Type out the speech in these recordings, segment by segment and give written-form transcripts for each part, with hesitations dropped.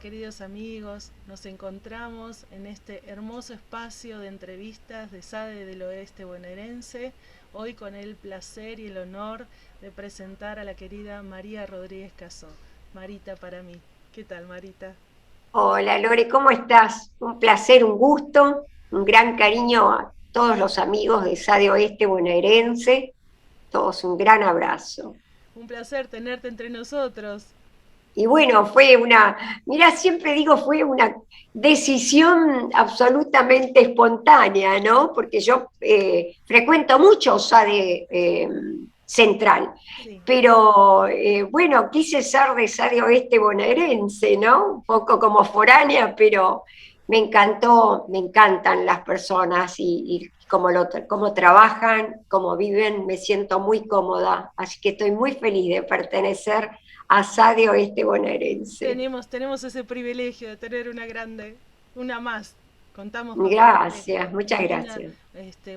queridos amigos. Nos encontramos en este hermoso espacio de entrevistas de SADE del Oeste Bonaerense, hoy con el placer y el honor de presentar a la querida María Rodríguez Casó. Marita para mí. ¿Qué tal, Marita? Hola Lore, ¿cómo estás? Un placer, un gusto, un gran cariño a todos los amigos de SADE Oeste bonaerense, todos un gran abrazo. Un placer tenerte entre nosotros. Y bueno, mira, siempre digo, fue una decisión absolutamente espontánea, ¿no? Porque yo frecuento mucho SADE Central, Sí. pero bueno, quise ser de SADE Oeste bonaerense, ¿no? Un poco como foránea, pero me encantó, me encantan las personas y cómo trabajan, cómo viven, me siento muy cómoda, así que estoy muy feliz de pertenecer a SADE Oeste bonaerense. Tenemos ese privilegio de tener una grande, una más. Contamos con Gracias, muchas con una, gracias.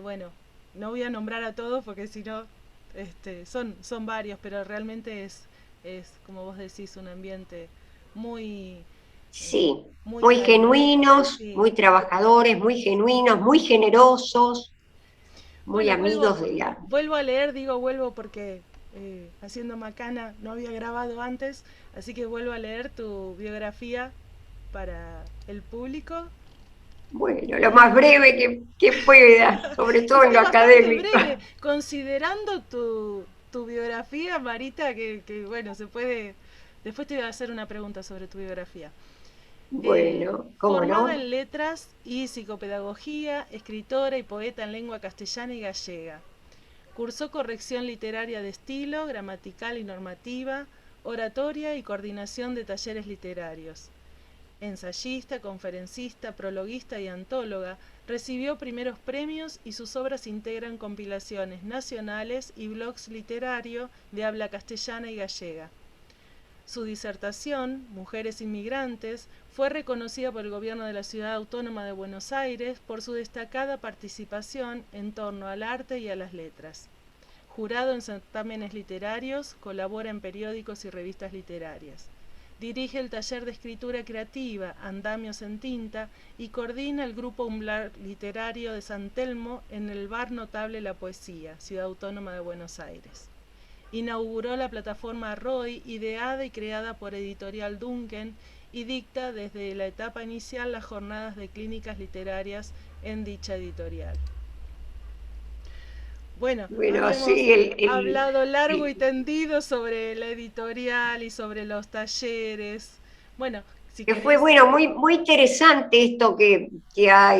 bueno, no voy a nombrar a todos porque si no, son varios, pero realmente es, como vos decís, un ambiente muy, Sí, muy muy cálido. genuinos, Sí. muy trabajadores, muy genuinos, muy generosos, muy Bueno, amigos de la... vuelvo a leer, digo vuelvo porque haciendo macana no había grabado antes, así que vuelvo a leer tu biografía para el público. Bueno, lo más breve que pueda, sobre Y todo en fue lo bastante académico. breve, considerando tu biografía, Marita, que bueno, se puede... Después te voy a hacer una pregunta sobre tu biografía. Bueno, ¿cómo Formada no? en letras y psicopedagogía, escritora y poeta en lengua castellana y gallega. Cursó corrección literaria de estilo, gramatical y normativa, oratoria y coordinación de talleres literarios. Ensayista, conferencista, prologuista y antóloga, recibió primeros premios y sus obras integran compilaciones nacionales y blogs literarios de habla castellana y gallega. Su disertación, Mujeres Inmigrantes, fue reconocida por el gobierno de la Ciudad Autónoma de Buenos Aires por su destacada participación en torno al arte y a las letras. Jurado en certámenes literarios, colabora en periódicos y revistas literarias. Dirige el taller de escritura creativa Andamios en Tinta y coordina el grupo Umbral Literario de San Telmo en el bar notable La Poesía, Ciudad Autónoma de Buenos Aires. Inauguró la plataforma ROY, ideada y creada por Editorial Duncan, y dicta desde la etapa inicial las jornadas de clínicas literarias en dicha editorial. Bueno, Bueno, habíamos sí, hablado largo y el- tendido sobre la editorial y sobre los talleres. Bueno, si que fue, querés, bueno, muy interesante esto que ha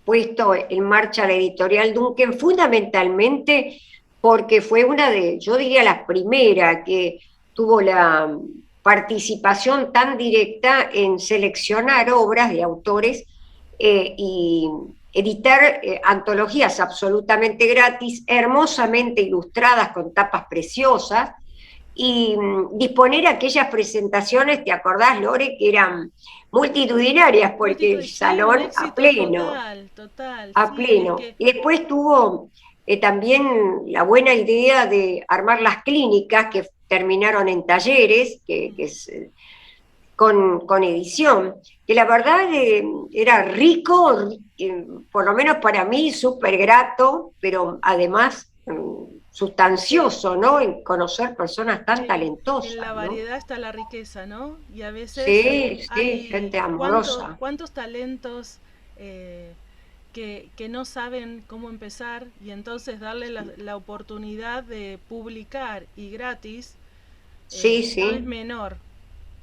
puesto en marcha la editorial Duncan, fundamentalmente porque fue una de, yo diría, la primera que tuvo la participación tan directa en seleccionar obras de autores y editar antologías absolutamente gratis, hermosamente ilustradas con tapas preciosas, y disponer aquellas presentaciones, ¿te acordás, Lore, que eran multitudinarias porque el sí, un salón éxito total, total, a sí, es pleno. que Y después tuvo también la buena idea de armar las clínicas que terminaron en talleres, que es con edición, que la verdad era rico, por lo menos para mí, súper grato, pero además sustancioso, ¿no? En conocer personas tan en talentosas, la ¿no? variedad está la riqueza, ¿no? Y a veces Sí, sí, hay gente amorosa. cuántos talentos que no saben cómo empezar y entonces darle la oportunidad de publicar y gratis Sí, no es sí. menor.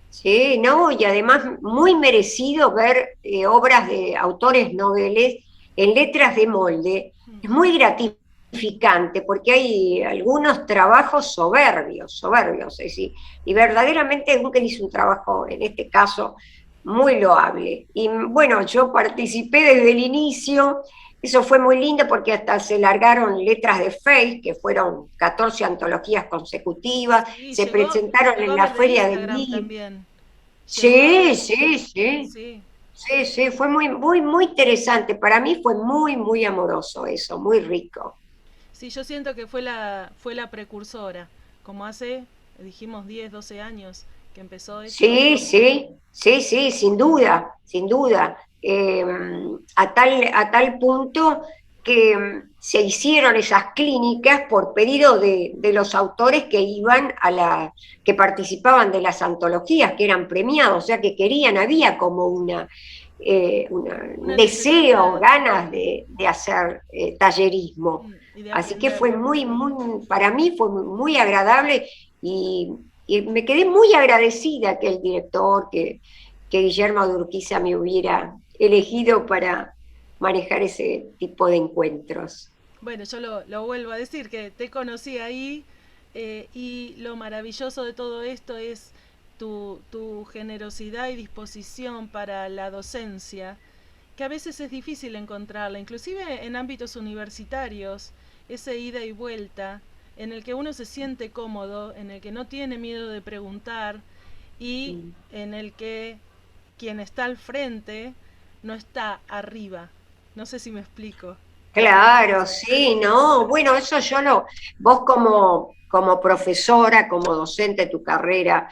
Sí, no, y además muy merecido ver obras de autores noveles en letras de molde. Es muy gratificante porque hay algunos trabajos soberbios, soberbios, es decir, y verdaderamente Duncan hizo un trabajo, en este caso, muy loable. Y bueno, yo participé desde el inicio, eso fue muy lindo porque hasta se largaron letras de Face, que fueron 14 antologías consecutivas, Sí, se presentaron llegó en a la ver de Feria del Instagram Libro. también. Llegó a Sí, ver, sí, sí, sí. sí, sí, fue muy interesante. Para mí fue muy amoroso eso, muy rico. Sí, yo siento que fue la precursora, como hace, dijimos, 10 12 años que empezó esto. Sí, sí, Sí, sí, sin duda, sin duda. A tal punto que se hicieron esas clínicas por pedido de los autores que iban que participaban de las antologías, que eran premiados, o sea que querían, había como un Una deseo, necesidad. ganas de hacer tallerismo. Y de Así que aprender. fue para mí fue muy agradable y me quedé muy agradecida que el director, que Guillermo de Urquiza me hubiera elegido para manejar ese tipo de encuentros. Bueno, yo lo vuelvo a decir, que te conocí ahí y lo maravilloso de todo esto es tu generosidad y disposición para la docencia, que a veces es difícil encontrarla, inclusive en ámbitos universitarios, ese ida y vuelta en el que uno se siente cómodo, en el que no tiene miedo de preguntar y Mm. en el que quien está al frente no está arriba. No sé si me explico. Claro, sí, no, bueno, eso vos como profesora, como docente, tu carrera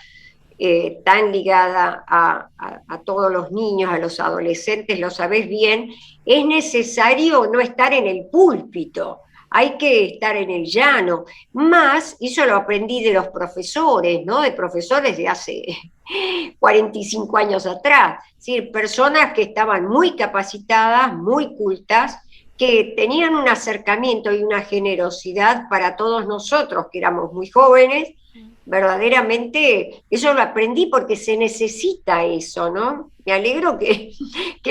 tan ligada a todos los niños, a los adolescentes, lo sabés bien, es necesario no estar en el púlpito, hay que estar en el llano. Más, eso lo aprendí de los profesores, ¿no? De profesores de hace 45 años atrás, es decir, personas que estaban muy capacitadas, muy cultas, que tenían un acercamiento y una generosidad para todos nosotros, que éramos muy jóvenes. Verdaderamente, eso lo aprendí porque se necesita eso, ¿no? Me alegro que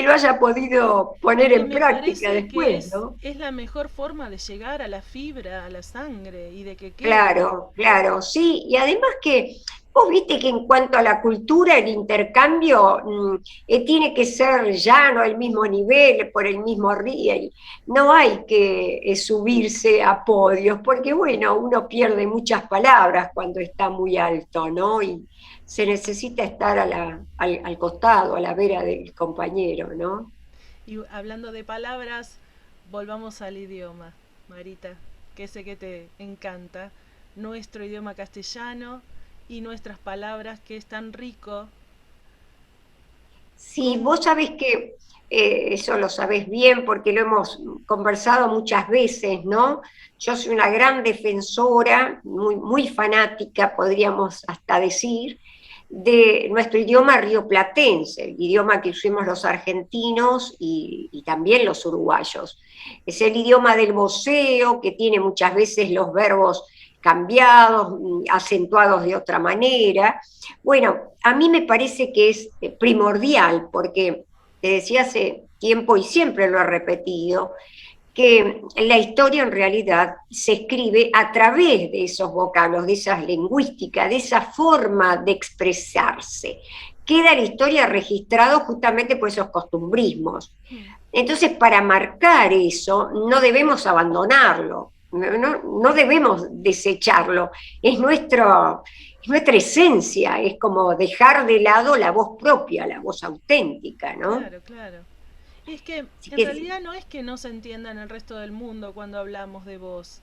lo haya podido Es poner que en me práctica parece que después, ¿no? es la mejor forma de llegar a la fibra, a la sangre y de que quede. Claro, claro, sí. Y además que vos viste que en cuanto a la cultura, el intercambio tiene que ser llano, al mismo nivel, por el mismo río. No hay que subirse a podios, porque bueno, uno pierde muchas palabras cuando está muy alto, ¿no? Y se necesita estar al costado, a la vera del compañero, ¿no? Y hablando de palabras, volvamos al idioma, Marita, que sé que te encanta. Nuestro idioma castellano y nuestras palabras, que es tan rico. Sí, ¿Cómo? vos sabés que eso lo sabés bien porque lo hemos conversado muchas veces, ¿no? Yo soy una gran defensora, muy fanática, podríamos hasta decir, de nuestro idioma rioplatense, el idioma que usamos los argentinos y también los uruguayos. Es el idioma del voceo, que tiene muchas veces los verbos cambiados, acentuados de otra manera. Bueno, a mí me parece que es primordial, porque te decía hace tiempo y siempre lo he repetido, que la historia en realidad se escribe a través de esos vocablos, de esas lingüísticas, de esa forma de expresarse. Queda la historia registrada justamente por esos costumbrismos. Entonces, para marcar eso, no debemos abandonarlo, no debemos desecharlo, es nuestra esencia, es como dejar de lado la voz propia, la voz auténtica, ¿no? Claro, claro. Y es que Así en que realidad no es que no se entienda en el resto del mundo cuando hablamos de vos.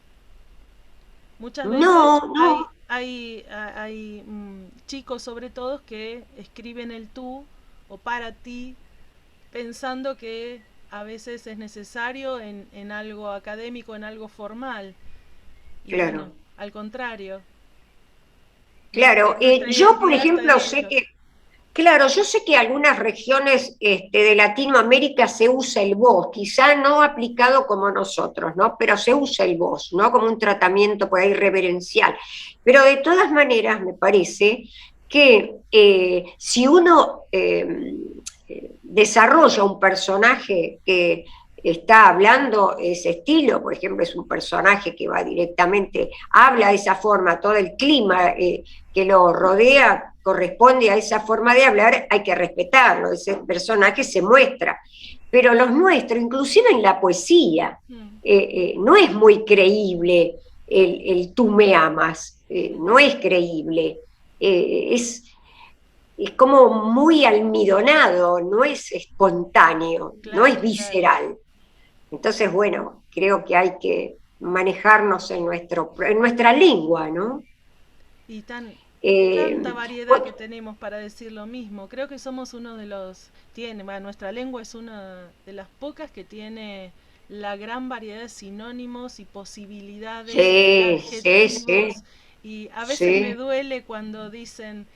Muchas veces no, no, hay chicos sobre todo que escriben el tú o para ti pensando que a veces es necesario en algo académico, en algo formal. Y bueno, claro, al contrario, claro. nuestra Yo, por identidad está en ejemplo, sé ello. que claro, yo sé que en algunas regiones de Latinoamérica se usa el vos, quizá no aplicado como nosotros, ¿no? Pero se usa el vos, ¿no? Como un tratamiento por ahí reverencial. Pero de todas maneras, me parece que si uno desarrolla un personaje que está hablando ese estilo, por ejemplo, es un personaje que va directamente, habla de esa forma, todo el clima que lo rodea corresponde a esa forma de hablar, hay que respetarlo, ese personaje se muestra. Pero los nuestros, inclusive en la poesía, Mm, no es muy creíble el tú me amas, no es creíble, es como muy almidonado, no es espontáneo, no es claro, claro. visceral. Entonces, bueno, creo que hay que manejarnos en nuestra lengua, ¿no? Y tan, Tanta variedad que tenemos para decir lo mismo. Creo que somos uno de los, nuestra lengua es una de las pocas que tiene la gran variedad de sinónimos y posibilidades de sí, sí, sí, adjetivos. Y a veces me sí, duele cuando dicen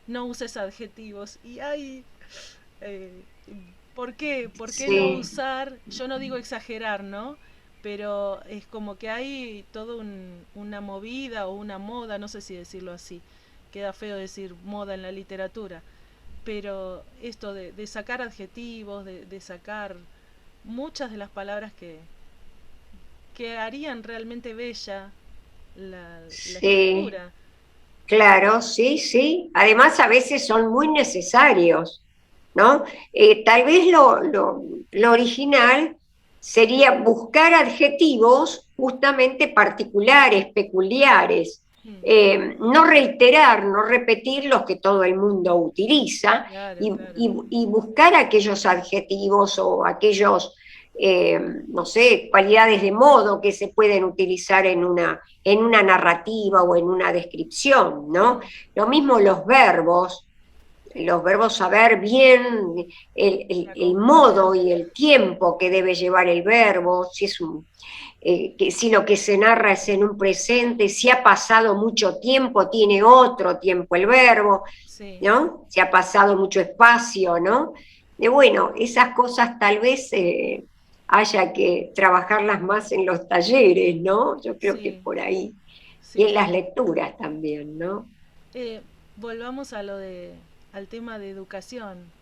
no uses adjetivos. Y hay, eh, ¿por qué? ¿Por qué no sí, usar? Yo no digo exagerar, ¿no? Pero es como que hay toda una movida o una moda, no sé si decirlo así, queda feo decir moda en la literatura, pero esto de sacar adjetivos, de sacar muchas de las palabras que harían realmente bella la sí, escritura. claro, sí, sí. Además, a veces son muy necesarios, ¿no? Tal vez lo original sería buscar adjetivos justamente particulares, peculiares, Mm, no reiterar, no repetir los que todo el mundo utiliza claro, y, claro. y buscar aquellos adjetivos o aquellos, no sé, cualidades de modo que se pueden utilizar en una narrativa o en una descripción, ¿no? Mm, Lo mismo los verbos saber bien la el modo y conjugación. el tiempo que debe llevar el verbo, si es si lo que se narra es en un presente, si ha pasado mucho tiempo, tiene otro tiempo el verbo, Sí, ¿no? Si ha pasado mucho espacio, ¿no? Bueno, esas cosas tal vez haya que trabajarlas más en los talleres, ¿no? Yo creo que sí, por ahí. Y sí, en las sí. lecturas también, ¿no? Eh, volvamos a al tema de educación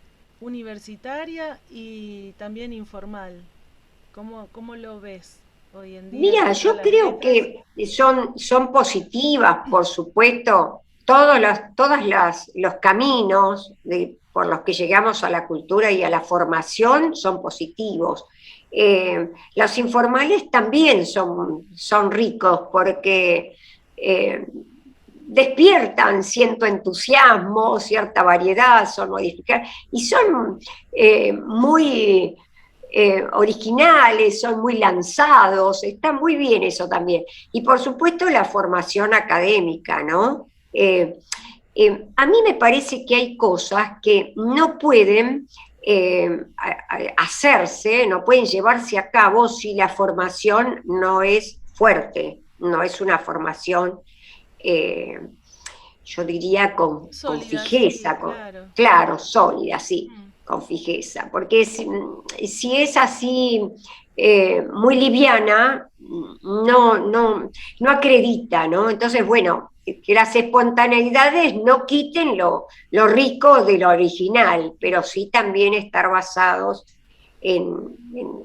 universitaria y también informal. ¿Cómo lo ves hoy en día Mira, con todas yo las creo letras? que son positivas, por supuesto, los caminos por los que llegamos a la cultura y a la formación son positivos. Los informales también son ricos porque despiertan cierto entusiasmo, cierta variedad, son modificados y son muy originales, son muy lanzados, está muy bien eso también. Y por supuesto la formación académica, ¿no? A mí me parece que hay cosas que no pueden hacerse, no pueden llevarse a cabo si la formación no es fuerte, no es una formación, eh, yo diría, con Sólida, sí, fijeza, claro. claro, sólida, sí, Mm, con fijeza, porque si es así muy liviana, no acredita, ¿no? Entonces, bueno, que las espontaneidades no quiten lo rico de lo original, pero sí también estar basados en,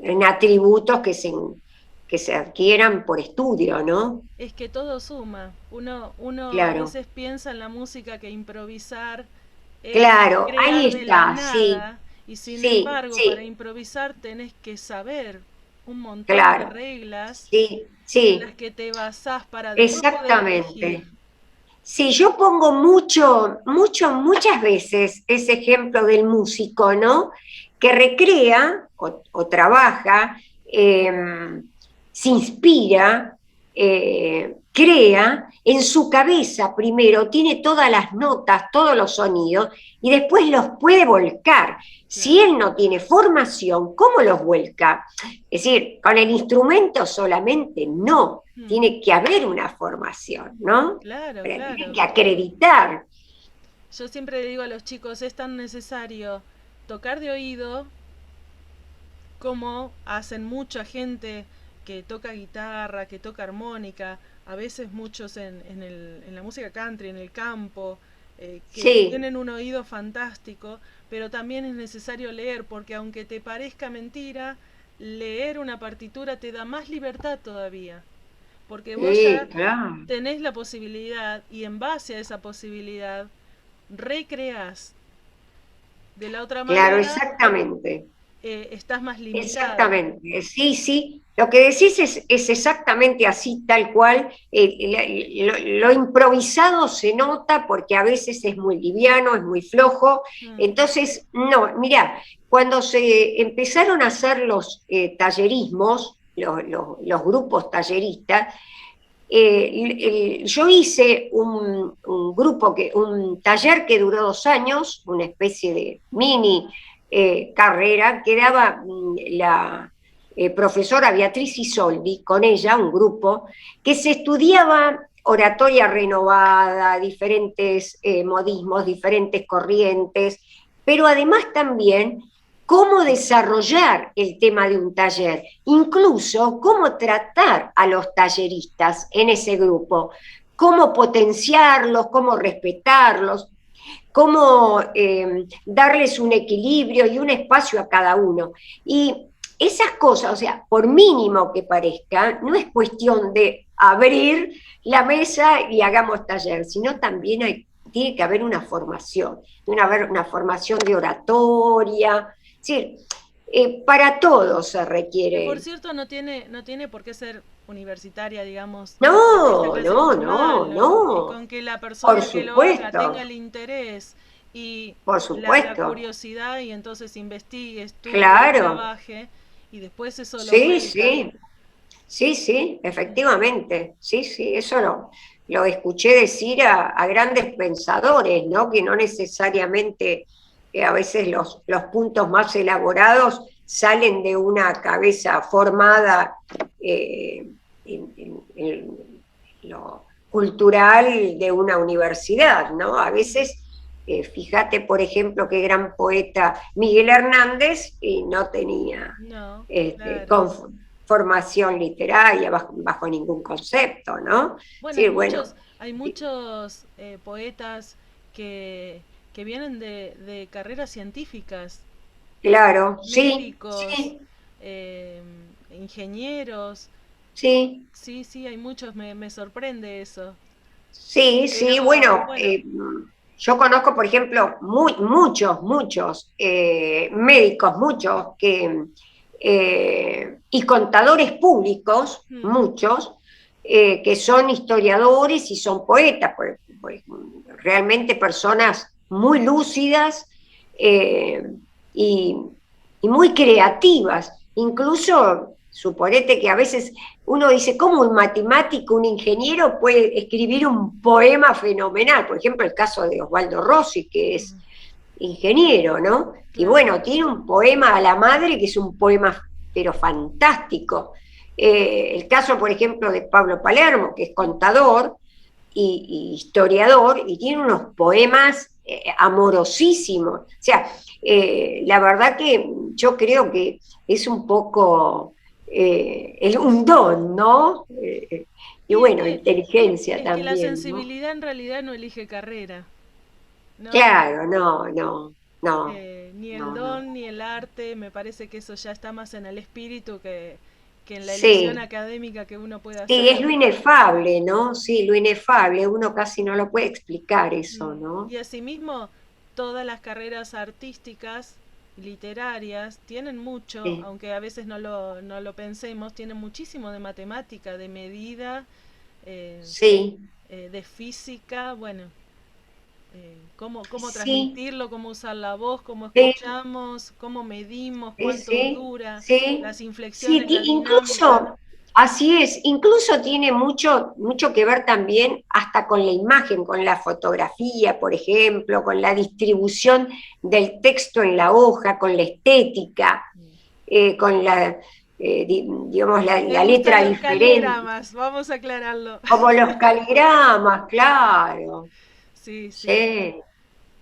en atributos que se adquieran por estudio, ¿no? es que todo suma. Uno a Claro, veces piensa en la música que improvisar es claro, ahí crear de la está, sí, nada y sin sí, embargo para sí, improvisar tenés que saber un montón de claro, reglas sí, en las sí, que te basás para después poder elegir. exactamente. Sí, yo pongo muchas veces ese ejemplo del músico, ¿no? Que recrea o trabaja, se inspira, crea en su cabeza primero, tiene todas las notas, todos los sonidos, y después los puede volcar. Si Claro. él no tiene formación, ¿cómo los vuelca? Es decir, con el instrumento solamente no, Mm, tiene que haber una formación, ¿no? claro, Pero tienen claro. que acreditar. Yo siempre le digo a los chicos, es tan necesario tocar de oído como hacen mucha gente que toca guitarra, que toca armónica, a veces muchos en la música country, en el campo, que Sí, tienen un oído fantástico, pero también es necesario leer, porque aunque te parezca mentira, leer una partitura te da más libertad todavía, porque vos sí, ya claro. tenés la posibilidad y en base a esa posibilidad recreás. De la otra Claro, manera, exactamente. estás más limitado. Exactamente, sí, sí. Lo que decís es exactamente así, tal cual. Lo improvisado se nota porque a veces es muy liviano, es muy flojo. Mm, Entonces, no, mira, cuando se empezaron a hacer los tallerismos, los grupos talleristas, Yo hice grupo, un taller que duró 2 años, una especie de mini carrera que daba la profesora Beatriz Isoldi, con ella, un grupo, que se estudiaba oratoria renovada, diferentes modismos, diferentes corrientes, pero además también cómo desarrollar el tema de un taller, incluso cómo tratar a los talleristas en ese grupo, cómo potenciarlos, cómo respetarlos, cómo darles un equilibrio y un espacio a cada uno. Y esas cosas, o sea, por mínimo que parezca, no es cuestión de abrir la mesa y hagamos taller, sino también tiene que haber una formación, una formación de oratoria, es decir, para todos se Que por requiere. cierto no tiene por qué ser universitaria, digamos, esta No, clase no, no, formal, ¿no? no, Con que la por persona que lo haga tenga supuesto, el interés y por la supuesto, curiosidad y entonces investigue, estudie, claro, trabaje y después eso lo sí, vuelca. sí. Sí, sí, efectivamente, sí, sí, eso lo escuché decir a grandes pensadores, ¿no? Que no necesariamente a veces los puntos más elaborados salen de una cabeza formada en lo cultural de una universidad, ¿no? A Mm, veces, fíjate, por ejemplo, qué gran poeta Miguel Hernández y no tenía no, este, claro. formación literaria bajo ningún concepto, ¿no? Bueno, Sí, bueno, hay muchos poetas que, que vienen de carreras científicas, claro, sí, médicos, sí, eh, ingenieros. sí, Sí, sí, hay muchos, me sorprende eso. sí, sí, Pero bueno, bueno, yo conozco, por ejemplo, muchos médicos, y contadores públicos, mm, muchos, que son historiadores y son poetas, pues, realmente personas muy lúcidas eh, y, y muy creativas. Incluso, suponete que a veces uno dice, ¿cómo un matemático, un ingeniero puede escribir un poema fenomenal? Por ejemplo, el caso de Osvaldo Rossi, que es mm, ingeniero, ¿no? Y claro. bueno, tiene un poema a la madre que es un poema, pero fantástico. El caso, por ejemplo, de Pablo Palermo, que es contador y historiador, y tiene unos poemas amorosísimos. O sea, la verdad que yo creo que es un poco un don, ¿no? Y Y bueno, inteligencia es que la también, ¿no? sensibilidad en realidad no elige carrera, ¿no? Claro, no, no, no, Ni el no, no. don ni el arte, me parece que eso ya está más en el espíritu que en la elección Sí, académica que uno puede sí, es hacer. lo inefable, ¿no? Sí, lo inefable, uno casi no lo puede explicar eso, Mm. ¿no? Y asimismo, todas las carreras artísticas, literarias, tienen mucho, Sí, aunque a veces no lo pensemos, tienen muchísimo de matemática, de medida, eh, sí, de física, bueno, cómo sí, transmitirlo, cómo usar la voz, cómo sí, escuchamos, cómo medimos, sí, cuánto sí, dura, sí, las sí, inflexiones, la dinámica. incluso, así es, incluso tiene mucho que ver también hasta con la imagen, con la fotografía, por ejemplo, con la distribución del texto en la hoja, con la estética, con digamos, Le la gustan letra los diferente, caligramas, vamos a aclararlo. como los caligramas, claro, Sí, sí, sí,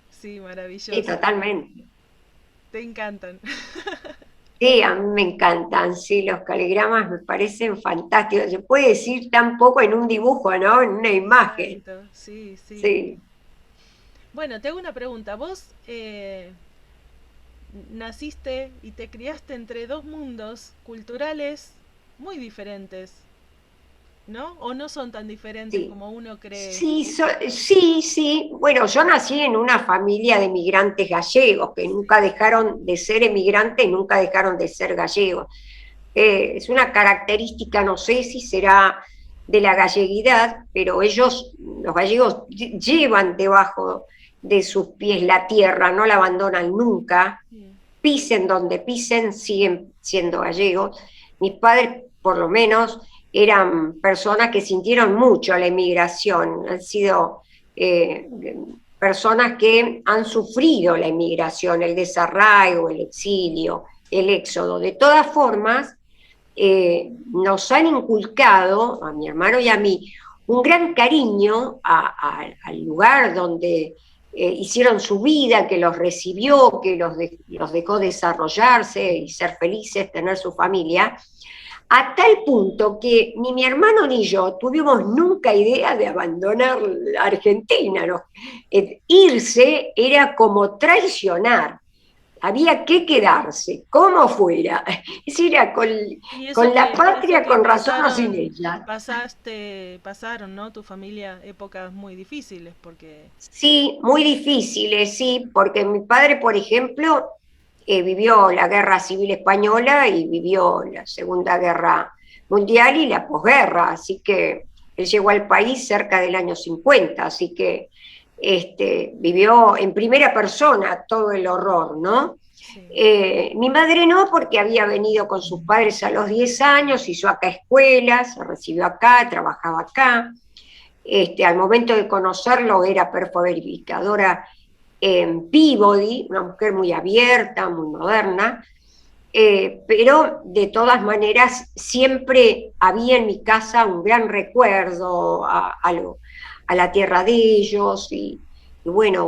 sí, sí, maravilloso. totalmente. Te encantan. Sí, a mí me encantan, sí, los caligramas me parecen fantásticos. Se puede decir tan poco en un dibujo, ¿no? En una imagen. Exacto, sí, sí. Sí, Bueno, te hago una pregunta. ¿Vos naciste y te criaste entre dos mundos culturales muy diferentes, ¿no? ¿O no son tan diferentes sí. como uno cree? Sí, sí, sí. Bueno, yo nací en una familia de migrantes gallegos que nunca Sí. dejaron de ser emigrantes, nunca dejaron de ser gallegos. Es una característica, no sé si será de la galleguidad, pero ellos, los gallegos, llevan debajo de sus pies la tierra, no la abandonan nunca, Mm, pisen donde pisen, siguen siendo gallegos. Mis padres, por lo menos, eran personas que sintieron mucho la emigración, han sido eh, personas que han sufrido la emigración, el desarraigo, el exilio, el éxodo. De todas formas, nos han inculcado, a mi hermano y a mí, un gran cariño al lugar donde hicieron su vida, que los recibió, que los dejó desarrollarse y ser felices, tener su familia, a tal punto que ni mi hermano ni yo tuvimos nunca idea de abandonar la Argentina, ¿no? Irse era como traicionar, había que quedarse, como fuera. Es decir, con la eso patria, que con razón o sin ella. pasaron, ¿no? Tu familia épocas muy difíciles, porque Sí, muy difíciles, sí, porque mi padre, por ejemplo, vivió la Guerra Civil Española y vivió la Segunda Guerra Mundial y la posguerra, así que él llegó al país cerca del año 50, así que vivió en primera persona todo el horror, ¿no? sí. Mi madre no, porque había venido con sus padres a los 10 años, hizo acá escuelas, se recibió acá, trabajaba acá. Al momento de conocerlo era perfo-verificadora en Peabody, una mujer muy abierta, muy moderna, pero de todas maneras siempre había en mi casa un gran recuerdo a la tierra de ellos y bueno,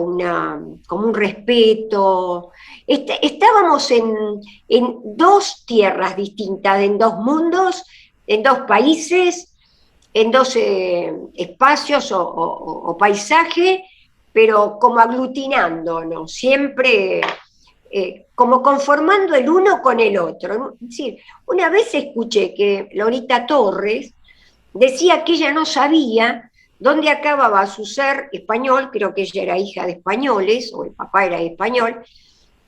como un respeto. Estábamos en dos tierras distintas, en dos mundos, en dos países, en dos espacios o paisajes, pero como aglutinándonos, siempre como conformando el uno con el otro. Es decir, una vez escuché que Lolita Torres decía que ella no sabía dónde acababa su ser español, creo que ella era hija de españoles, o el papá era español,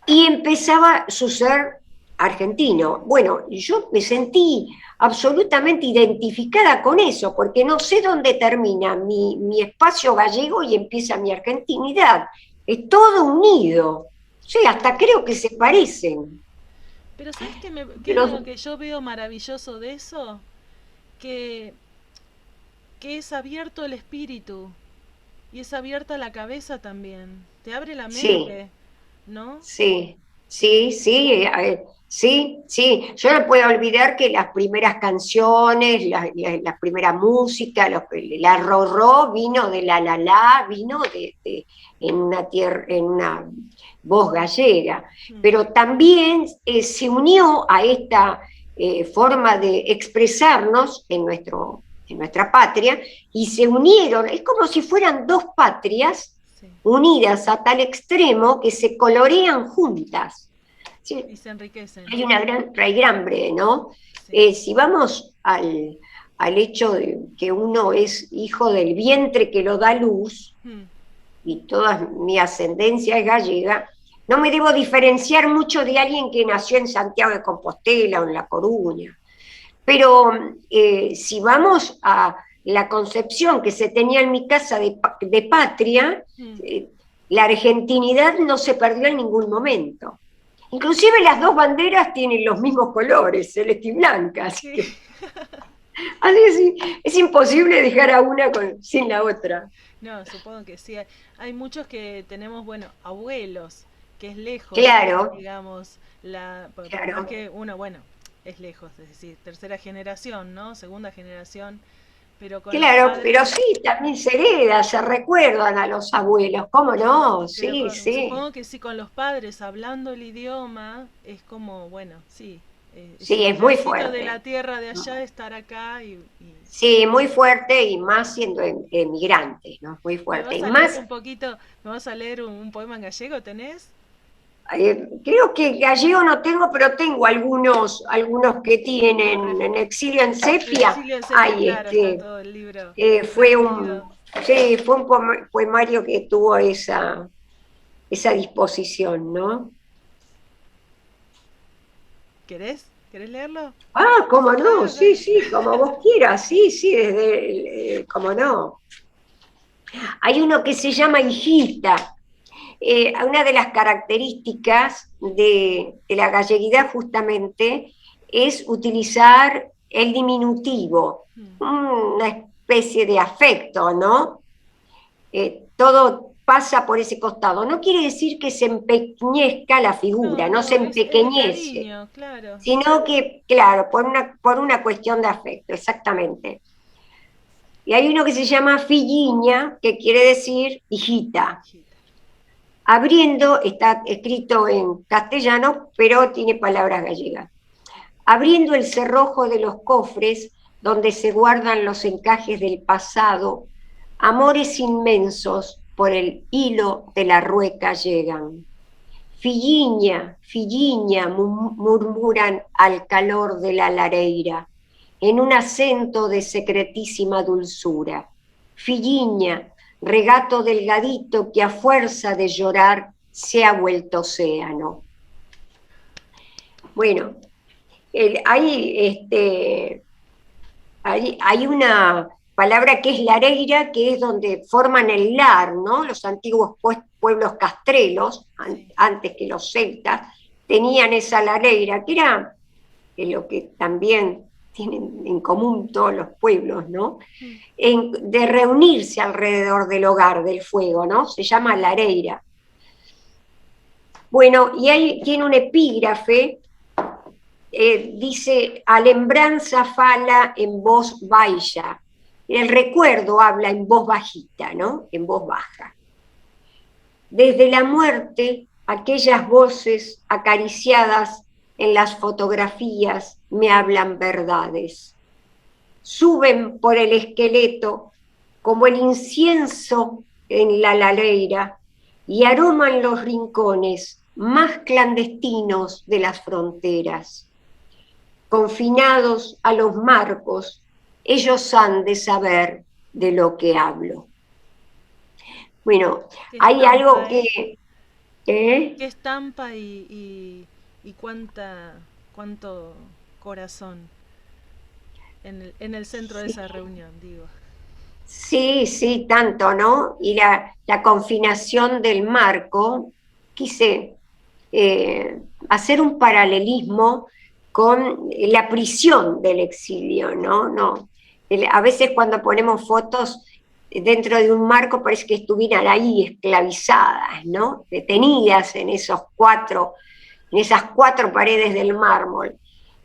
y empezaba su ser argentino. Bueno, yo me sentí absolutamente identificada con eso, porque no sé dónde termina mi espacio gallego y empieza mi argentinidad. Es todo unido. Sí, hasta creo que se parecen. Pero ¿sabes qué es lo Pero que yo veo maravilloso de eso? Que, que es abierto el espíritu y es abierta la cabeza también. Te abre la sí, mente, ¿no? sí, sí, sí, sí, sí. Yo no puedo olvidar que las primeras canciones, la primera música, la rorró vino de la, vino en una tierra, en una voz gallega, Mm. pero también se unió a esta forma de expresarnos en nuestra patria y se unieron, es como si fueran dos patrias Sí. unidas a tal extremo que se colorean juntas. ¿Sí? Y se enriquecen. Hay una gran raigambre, ¿no? Sí. Si vamos al hecho de que uno es hijo del vientre que lo da luz, Mm. y toda mi ascendencia es gallega, no me debo diferenciar mucho de alguien que nació en Santiago de Compostela o en La Coruña. Pero si vamos a la concepción que se tenía en mi casa de patria, Mm. eh, la argentinidad no se perdió en ningún momento. Inclusive las dos banderas tienen los mismos colores, celeste y blanca, así Sí. que es imposible dejar a una sin la otra. No, supongo que sí. Hay muchos que tenemos, bueno, abuelos, que es lejos, Claro, digamos, por más claro. que uno, bueno, es lejos, es decir, tercera generación, ¿no? Segunda generación, pero con los Claro, pero padres, sí, también se hereda, se recuerdan a los abuelos, ¿cómo no? pero Sí, sí. supongo que sí con los padres hablando el idioma es como, bueno, sí, es Sí, un es muy pedacito de la fuerte. tierra de allá estar acá y Sí, muy fuerte y más siendo emigrantes, ¿no? Muy ¿me fuerte. vas Y a leer más, un poquito, me vas a leer un poema en gallego, tenés? creo que gallego no tengo, pero tengo algunos que Lo tienen ref- en exilio en El sepia. exilio en sepia, Ay, claro, está todo el libro fue traducido. un, sí, fue un poemario que tuvo esa disposición, ¿no? ¿Querés? ¿Querés leerlo? Ah, cómo no, Ah, sí, dale. sí, como vos quieras, sí, sí, cómo no. Hay uno que se llama Hijita. Una de las características de la galleguidad justamente es utilizar el diminutivo, Mm. una especie de afecto, ¿no? Todo pasa por ese costado. No quiere decir que se empequeñezca la figura, No, no se no, es de empequeñece, cariño, claro. sino que, claro, por una cuestión de afecto, exactamente. Y hay uno que se llama filliña, que quiere decir hijita. Hijita. Abriendo, está escrito en castellano, pero tiene palabras gallegas. Abriendo el cerrojo de los cofres donde se guardan los encajes del pasado, amores inmensos por el hilo de la rueca llegan. Filliña, filliña, murmuran al calor de la lareira, en un acento de secretísima dulzura. Filliña, regato delgadito que a fuerza de llorar se ha vuelto océano. Bueno, hay una palabra que es lareira, que es donde forman el lar, ¿no? Los antiguos pueblos castrelos, Sí. antes que los celtas, tenían esa lareira, que era lo que también tienen en común todos los pueblos, ¿no? Mm. De reunirse alrededor del hogar, del fuego, ¿no? Se llama lareira. Bueno, y ahí tiene un epígrafe, dice, alembranza fala en voz baixa. El recuerdo habla en voz bajita, ¿no? En voz baja. Desde la muerte, aquellas voces acariciadas en las fotografías me hablan verdades. Suben por el esqueleto como el incienso en la lareira y aroman los rincones más clandestinos de las fronteras. Confinados a los marcos, ellos han de saber de lo que hablo. Bueno, Qué hay algo estampa, ¿eh? que... ¿eh? Qué estampa y cuánto corazón en el centro de Sí, esa reunión, digo. sí, sí, tanto, ¿no? Y la confinación del marco, quise hacer un paralelismo con la prisión del exilio, ¿no? No. A veces cuando ponemos fotos dentro de un marco parece que estuvieran ahí esclavizadas, ¿no? Detenidas en en esas cuatro paredes del mármol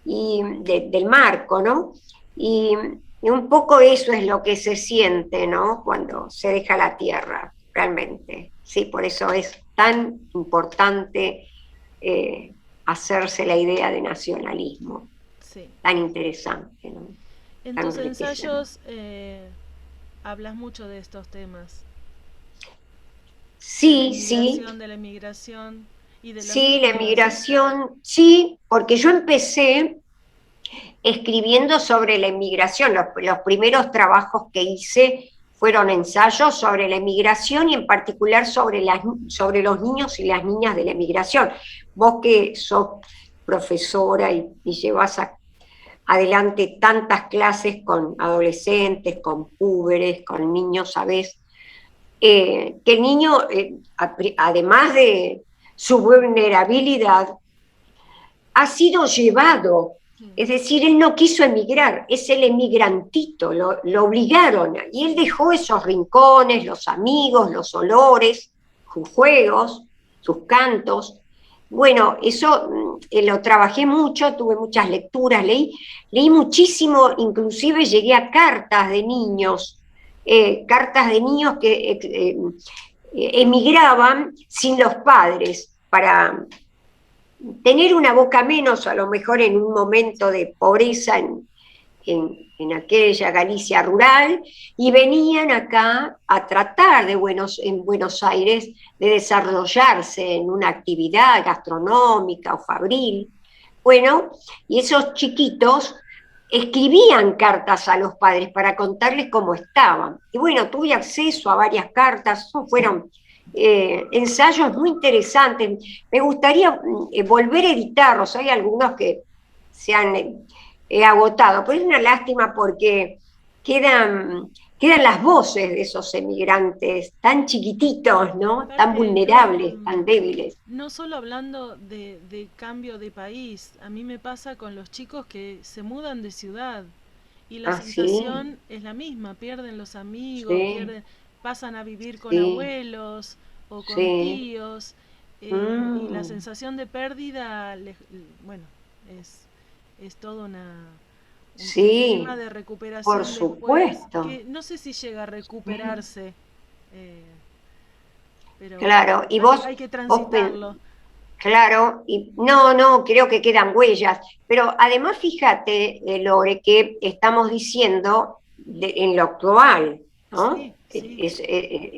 y del marco, ¿no? Y un poco eso es lo que se siente, ¿no? Cuando se deja la tierra, realmente. Sí, por eso es tan importante hacerse la idea de nacionalismo, Sí. tan interesante, ¿no? En Tan tus enriquecedor. ensayos hablas mucho de estos temas, de la Sí, sí, inmigración, de la emigración y de los sí, la niños. emigración, sí, porque yo empecé escribiendo sobre la emigración. Los primeros trabajos que hice fueron ensayos sobre la emigración y en particular sobre los niños y las niñas de la emigración. Vos que sos profesora y llevas adelante tantas clases con adolescentes, con púberes, con niños, sabés, que el niño, además de su vulnerabilidad, ha sido llevado, Mm. es decir, él no quiso emigrar, es el emigrantito, lo obligaron, y él Sí. dejó esos rincones, los amigos, los olores, sus juegos, sus cantos. Bueno, eso lo trabajé mucho, tuve muchas lecturas, leí muchísimo, inclusive llegué a cartas de niños que emigraban sin los padres para tener una boca menos, a lo mejor en un momento de pobreza en aquella Galicia rural, y venían acá a tratar en Buenos Aires de desarrollarse en una actividad gastronómica o fabril. Bueno, y esos chiquitos escribían cartas a los padres para contarles cómo estaban. Y bueno, tuve acceso a varias cartas, fueron ensayos muy interesantes. Me gustaría volver a editarlos, hay algunos que se han agotado, pero es una lástima porque quedan quedan las voces de esos emigrantes tan chiquititos, ¿no? Tan Aparte, vulnerables, tan débiles. no solo hablando de cambio de país, a mí me pasa con los chicos que se mudan de ciudad y la Ah, sí, sensación es la misma, pierden los amigos, sí, pierden, pasan a vivir con sí, abuelos o con sí. tíos, y la Mm, sensación de pérdida, bueno, es todo un tema sí, de por recuperación después, supuesto. que no sé si llega a Sí, recuperarse, eh, pero bueno, claro. Y hay que vos transitarlo. claro, y no, no, creo que quedan huellas, pero además fíjate, Lore, que estamos diciendo en lo actual, ¿no? Sí, sí. Es,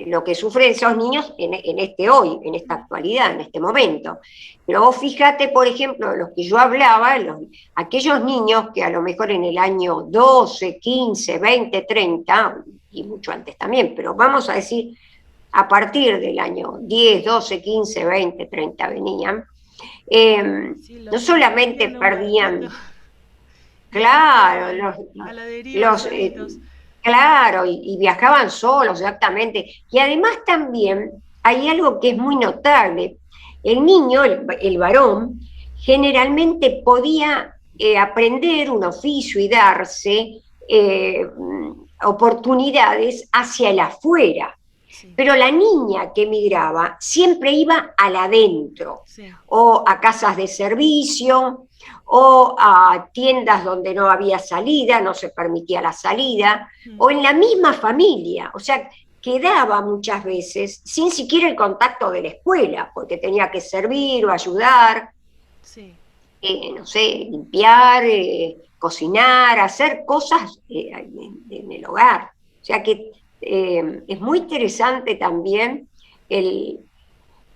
lo que sufren esos niños en este hoy, en esta Mm, actualidad, en este momento. Pero vos fíjate, por ejemplo, de los que yo hablaba, aquellos niños que a lo mejor en el año 12, 15, 20, 30, y mucho antes también, pero vamos a decir a partir del año 10, 12, 15, 20, 30 venían, eh, sí, no los que solamente vivían un ratito perdían, y se claro, quedaban a la deriva los, solitos. claro, y viajaban solos, exactamente. Y además también hay algo que es muy notable. El niño, el varón, generalmente podía aprender un oficio y darse oportunidades hacia el afuera, Sí, pero la niña que emigraba siempre iba al adentro, sí. o a casas de servicio, o a tiendas donde no había salida, no se permitía la salida, Mm, o en la misma familia. O sea, quedaba muchas veces sin siquiera el contacto de la escuela, porque tenía que servir o ayudar, sí, no sé, limpiar, cocinar, hacer cosas en el hogar. O sea que es muy interesante también el,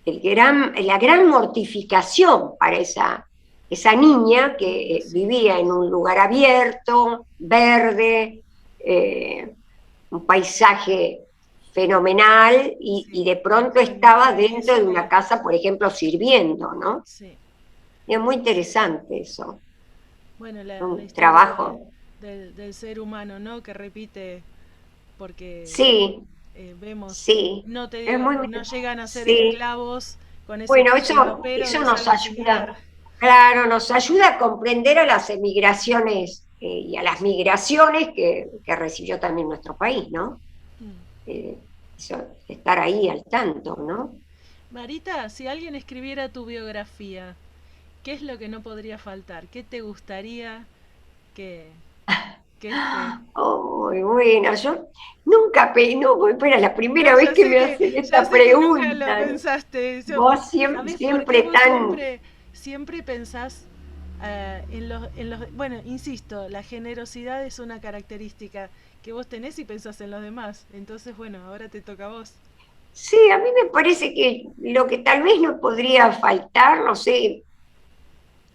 la gran mortificación para esa niña que sí. vivía en un lugar abierto, verde, un paisaje fenomenal y Sí, de pronto estaba en dentro eso de una casa, por ejemplo, sirviendo, ¿no? sí. Es muy interesante eso, Bueno, la un historia trabajo. del ser humano, ¿no? Que repite, porque Sí, vemos, sí, no te es digo, muy, no llegan a ser sí. esclavos con ese Bueno, título, pero eso es nos algo similar. ayuda, claro, nos ayuda a comprender a las emigraciones y a las migraciones que recibió también nuestro país, ¿no? Mm. Eh, estar ahí al tanto, ¿no? Marita, si alguien escribiera tu biografía, ¿qué es lo que no podría faltar? ¿Qué te gustaría que, que esté? Oh, bueno, yo nunca, no, espera, la No, primera vez que me hacen ya esta sé que nunca lo pregunta, ¿no? pensaste. Vos ¿Sabés por qué siempre vos tan, siempre pensás bueno, insisto, la generosidad es una característica que vos tenés y pensás en los demás. Entonces, bueno, ahora te toca a vos. sí, a mí me parece que lo que tal vez no podría faltar, no sé,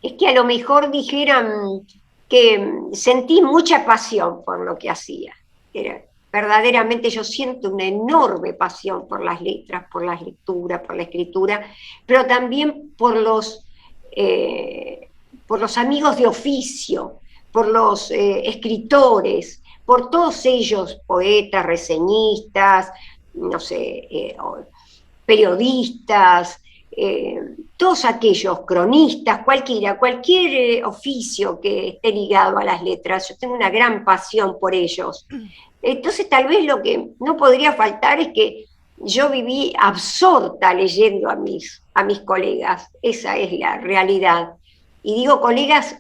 es que a lo mejor dijeran que sentí mucha pasión por lo que hacía. Verdaderamente yo siento una enorme pasión por las letras, por las lecturas, por la escritura, pero también por los amigos de oficio, por los escritores, por todos ellos, poetas, reseñistas, no sé, periodistas, eh, todos aquellos cronistas, cualquier oficio que esté ligado a las letras. Yo tengo una gran pasión por ellos. Entonces, tal vez lo que no podría faltar es que yo viví absorta leyendo a mis colegas. Esa es la realidad. Y digo colegas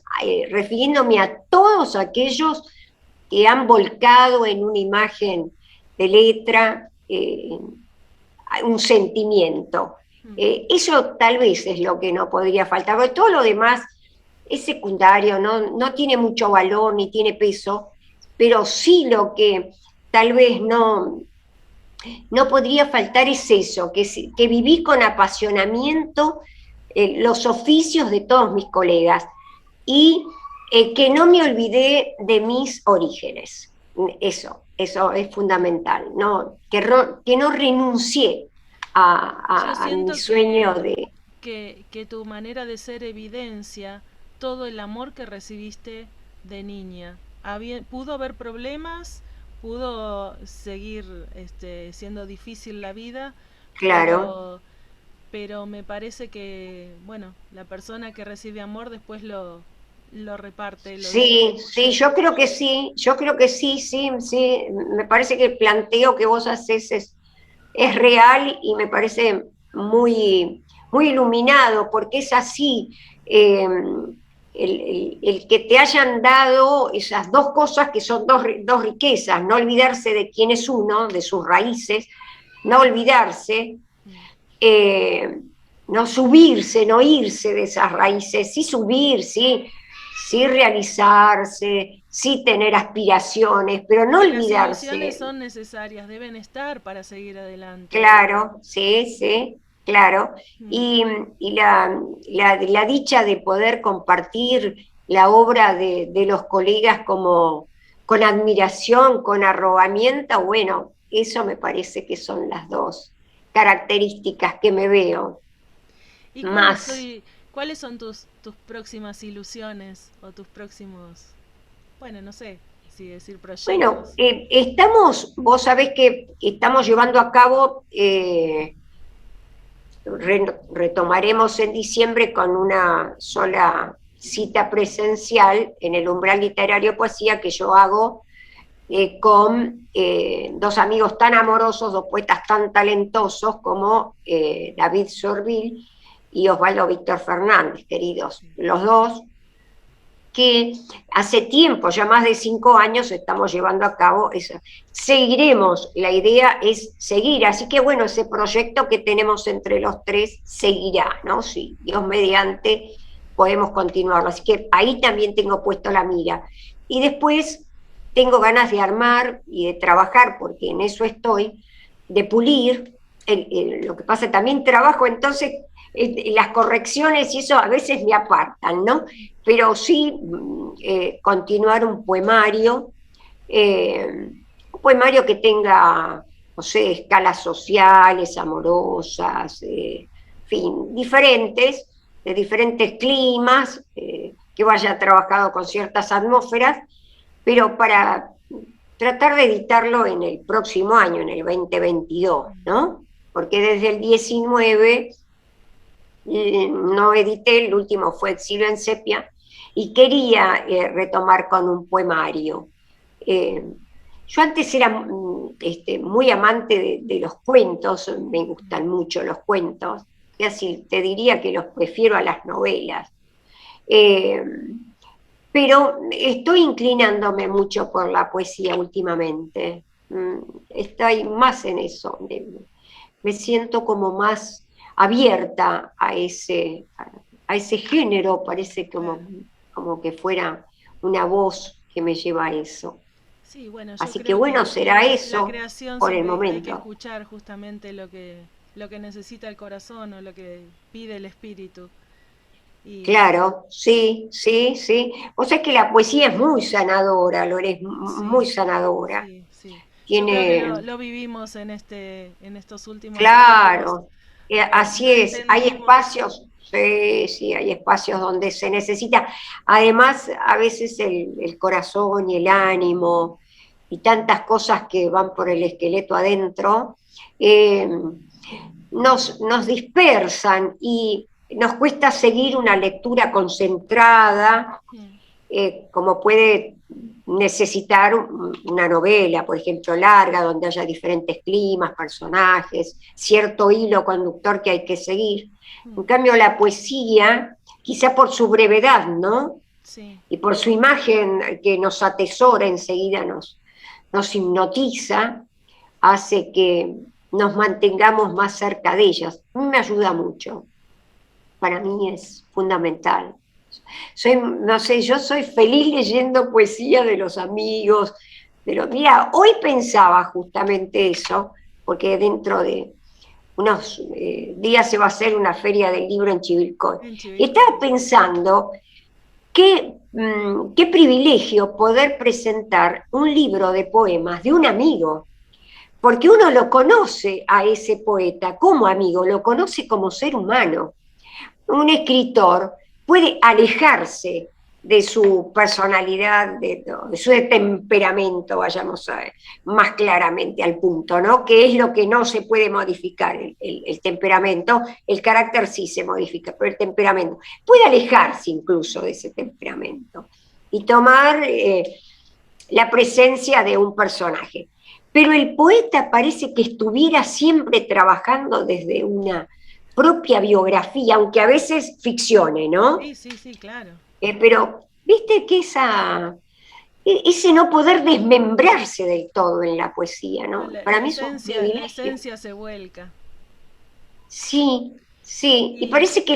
refiriéndome a todos aquellos que han volcado en una imagen de letra un sentimiento. Mm, Eso tal vez es lo que no podría faltar, porque todo lo demás es secundario, no tiene mucho valor ni tiene peso, pero sí lo que tal vez no podría faltar es eso, que viví con apasionamiento los oficios de todos mis colegas y que no me olvidé de mis orígenes. Eso es fundamental, ¿no? Que no renuncié Yo a mi siento sueño de... que tu manera de ser evidencia todo el amor que recibiste de niña. Pudo haber problemas, pudo seguir siendo difícil la vida, claro. pero me parece que, bueno, la persona que recibe amor después lo reparte, lo Sí, sí, distribuye. yo creo que sí, sí, sí. Me parece que el planteo que vos haces es real y me parece muy, muy iluminado, porque es así. El que te hayan dado esas dos cosas que son dos riquezas, no olvidarse de quién es uno, de sus raíces, no olvidarse, Mm. eh, no subirse, no irse de esas raíces, sí subir, sí, sí realizarse, sí tener aspiraciones, pero no Que las ilusiones olvidarse. son necesarias, deben estar para seguir adelante. Claro, sí, sí, claro. Mm. Y, y la dicha de poder compartir la obra de los colegas como con admiración, con arrobamiento, bueno, eso me parece que son las dos características que me veo ¿Y más. cuáles son tus próximas ilusiones o tus próximos, bueno, no sé si decir Bueno, proyectos? vos sabés que estamos llevando a cabo, retomaremos en diciembre con una sola cita presencial en el Umbral Literario Poesía que yo hago con dos amigos tan amorosos, dos poetas tan talentosos como David Sorbil y Osvaldo Víctor Fernández, queridos, los dos que hace tiempo, ya más de 5 años, estamos llevando a cabo eso. Seguiremos, la idea es seguir, así que bueno, ese proyecto que tenemos entre los tres seguirá, ¿no? Si Dios mediante podemos continuarlo, así que ahí también tengo puesto la mira. Y después tengo ganas de armar y de trabajar, porque en eso estoy, de pulir, lo que pasa también trabajo, entonces las correcciones y eso a veces me apartan, ¿no? Pero sí continuar un poemario que tenga, no sé, escalas sociales, amorosas, en fin, diferentes, de diferentes climas, que vaya trabajado con ciertas atmósferas, pero para tratar de editarlo en el próximo año, en el 2022, ¿no? Porque desde el 19 no edité, el último fue Exilio en Sepia, y quería retomar con un poemario. Eh, yo antes era muy amante de los cuentos, me gustan mucho los cuentos, casi te diría que los prefiero a las novelas. Eh, pero estoy inclinándome mucho por la poesía últimamente. Estoy más en eso. Me siento como más abierta a ese género, parece Claro. como que fuera una voz que me lleva a eso. Sí, bueno, yo Así que creo bueno, que será en la eso creación por el siempre hay que momento. escuchar justamente lo que necesita el corazón o lo que pide el espíritu. Y Claro, sí, sí, sí. O sea que la poesía es muy sanadora, Lore, es muy sí, sanadora. sí, sí. Yo creo que Tiene, lo vivimos en estos últimos tiempos. claro, así Lo es, hay entendimos. espacios, sí, sí, hay espacios donde se necesita. Además, a veces el corazón y el ánimo y tantas cosas que van por el esqueleto adentro, eh, nos dispersan y nos cuesta seguir una lectura concentrada, Mm. como puede necesitar una novela, por ejemplo, larga, donde haya diferentes climas, personajes, cierto hilo conductor que hay que seguir. En Mm. cambio, la poesía, quizá por su brevedad, ¿no? Sí. Y por su imagen que nos atesora enseguida, nos hipnotiza, hace que nos mantengamos más cerca de ellas. A mí me ayuda mucho, para mí es fundamental. No sé, yo soy feliz leyendo poesía de los amigos. Mira, hoy pensaba justamente eso, porque dentro de unos días se va a hacer una feria del libro en Chivilcoy. En Y estaba Chivilcoy. pensando qué privilegio poder presentar un libro de poemas de un amigo, porque uno lo conoce a ese poeta como amigo, lo conoce como ser humano. Un escritor puede alejarse de su personalidad, de su temperamento, vayamos más claramente al punto, ¿no? Que es lo que no se puede modificar, el temperamento, el carácter sí se modifica, pero el temperamento puede alejarse incluso de ese temperamento y tomar la presencia de un personaje. Pero el poeta parece que estuviera siempre trabajando desde una propia biografía, aunque a veces ficcione, ¿no? Sí, sí, sí, claro. Pero viste que ese no poder desmembrarse del todo en la poesía, No, ¿no? Para mí es un la privilegio. esencia se vuelca. Sí, sí, y Y parece que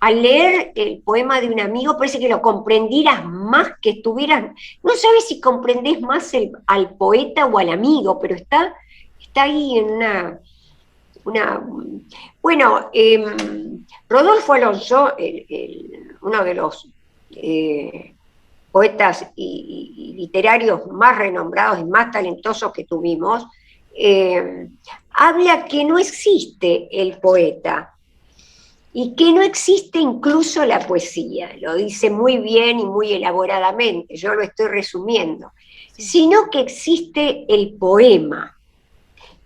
al leer el poema de un amigo, parece que lo comprendieras más, que estuvieras, no sabes si comprendés más al poeta o al amigo, pero está ahí en una bueno, Rodolfo Alonso, uno de los poetas y literarios más renombrados y más talentosos que tuvimos, eh, habla que no existe el poeta y que no existe incluso la poesía. Lo dice muy bien y muy elaboradamente, yo lo estoy resumiendo, sí, sino que existe el poema,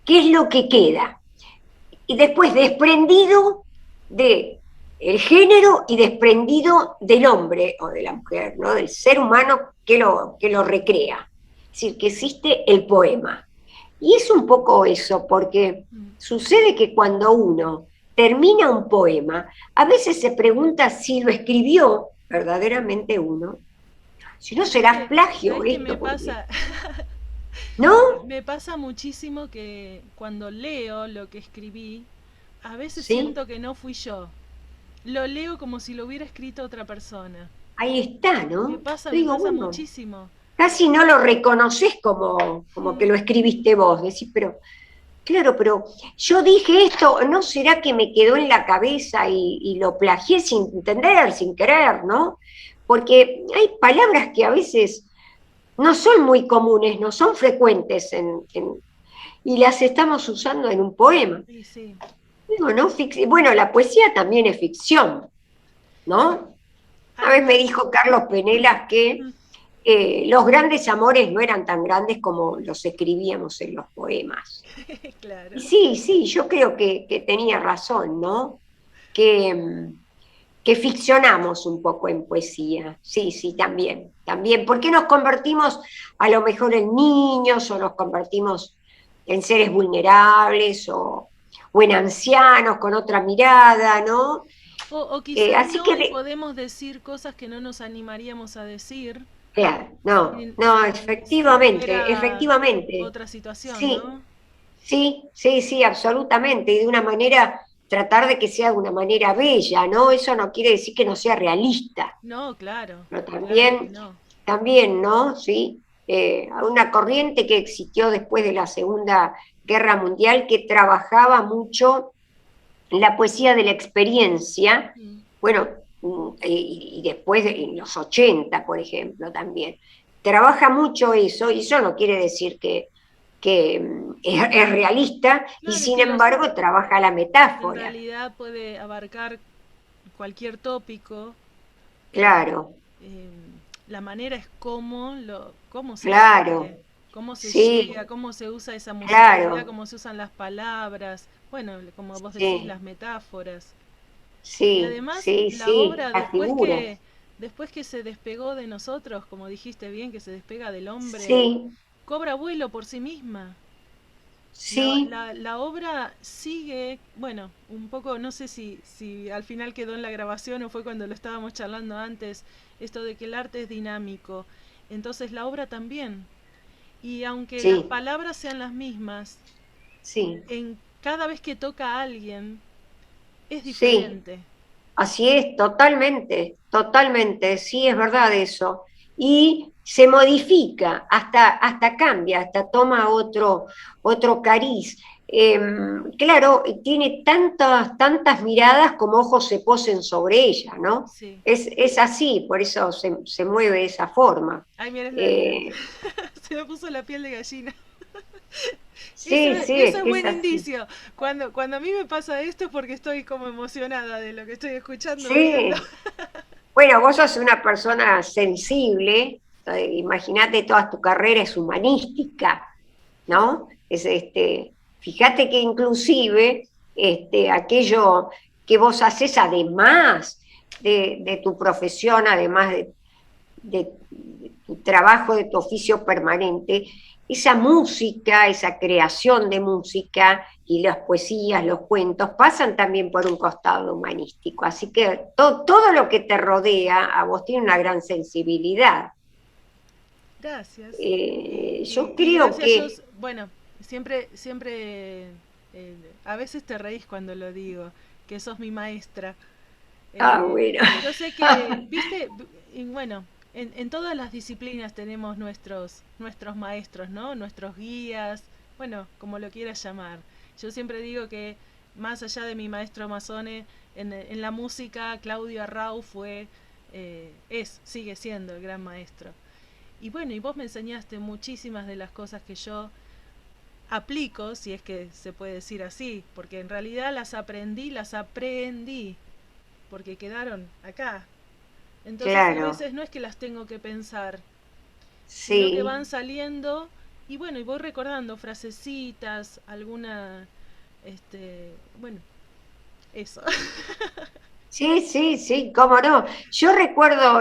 que es lo que queda. Y después desprendido de el género y desprendido del hombre o de la mujer, ¿no? Del ser humano que lo recrea. Es decir, que existe el poema. Y es un poco eso, porque mm, sucede que cuando uno termina un poema, a veces se pregunta si lo escribió verdaderamente uno, si no será plagio ¿sabes qué esto, me porque, pasa? ¿no? Me pasa muchísimo que cuando leo lo que escribí, a veces Sí, siento que no fui yo. Lo leo como si lo hubiera escrito otra persona. ahí está, ¿no? Yo Me digo, pasa bueno, muchísimo. casi no lo reconoces como que Mm, lo escribiste vos, decís, pero claro, pero yo dije esto, ¿no será que me quedó en la cabeza y lo plagié sin entender, sin querer, ¿no? Porque hay palabras que a veces no son muy comunes, no son frecuentes y las estamos usando en un poema. sí, sí. Digo, ¿no? Bueno, la poesía también es ficción, ¿no? Una vez me Además, dijo Carlos Penelas que mm, los grandes amores no eran tan grandes como los escribíamos en los poemas. Y claro. sí, sí, yo creo que tenía razón, ¿no? Que, que ficcionamos un poco en poesía. Sí, sí, también, también. Porque nos convertimos a lo mejor en niños o nos convertimos en seres vulnerables o en ancianos con otra mirada, ¿no? O quizás Así no, que, y podemos decir cosas que no nos animaríamos a decir claro, no, no, si efectivamente, fuera efectivamente. otra situación, Sí, ¿no? sí, sí, sí, absolutamente. Y de una manera, tratar de que sea de una manera bella, ¿no? Eso no quiere decir que no sea realista, No, claro, pero claro que también, no. también, ¿no? Sí, una corriente que existió después de la Segunda Guerra Mundial que trabajaba mucho la poesía de la experiencia, Mm. bueno, y después en los 80, por ejemplo, también. Trabaja mucho eso, y eso no quiere decir que es realista, y Claro, y sin que embargo trabaja la en metáfora. realidad puede abarcar cualquier tópico. eh, Claro, eh, la manera es cómo se claro, dice, cómo se sí, llega, cómo se usa esa musicalidad, claro, cómo se usan las palabras, bueno, como vos decís, sí, las metáforas. Y sí, además sí, la sí, obra, las figuras. después que se despegó de nosotros, como dijiste bien, que se despega del hombre, Sí, cobra vuelo por sí misma. sí, La obra sigue, bueno, un poco, no sé si al final quedó en la grabación o fue cuando lo estábamos charlando antes, esto de que el arte es dinámico. Entonces la obra también. Y aunque las sí, palabras sean las mismas, sí, en cada vez que toca a alguien es sí. diferente. Así es, totalmente, totalmente, sí, es verdad eso. Y se modifica, hasta cambia, hasta toma otro cariz. Claro, tiene tantas miradas como ojos se posen sobre ella, ¿no? Sí. Es así, por eso se mueve de esa forma. Ay, mira, Eh, se me puso la piel de gallina. sí, sí, Eso es es que es buen así. indicio. Cuando a mí me pasa esto es porque estoy como emocionada de lo que estoy escuchando, viendo. Sí, Bueno, vos sos una persona sensible, imagínate, toda tu carrera es humanística, ¿no? Fíjate que inclusive aquello que vos haces además de tu profesión, además de tu trabajo, de tu oficio permanente, esa música, esa creación de música y las poesías, los cuentos, pasan también por un costado humanístico. Así que todo lo que te rodea a vos tiene una gran sensibilidad. Gracias. Yo Y creo gracias, yo, que... bueno, siempre, a veces te reís cuando lo digo, que sos mi maestra. Ah, bueno. Yo sé que, viste, y bueno, en todas las disciplinas tenemos nuestros maestros, ¿no? Nuestros guías, bueno, como lo quieras llamar. Yo siempre digo que más allá de mi maestro Mazzone, en la música, Claudio Arrau sigue siendo el gran maestro. Y bueno, y vos me enseñaste muchísimas de las cosas que yo aplico, si es que se puede decir así, porque en realidad las aprendí, porque quedaron acá. Entonces a Claro, veces no es que las tengo que pensar, sino que sí. van saliendo y bueno, y voy recordando frasecitas, bueno, eso. Sí, sí, sí, cómo no. Yo recuerdo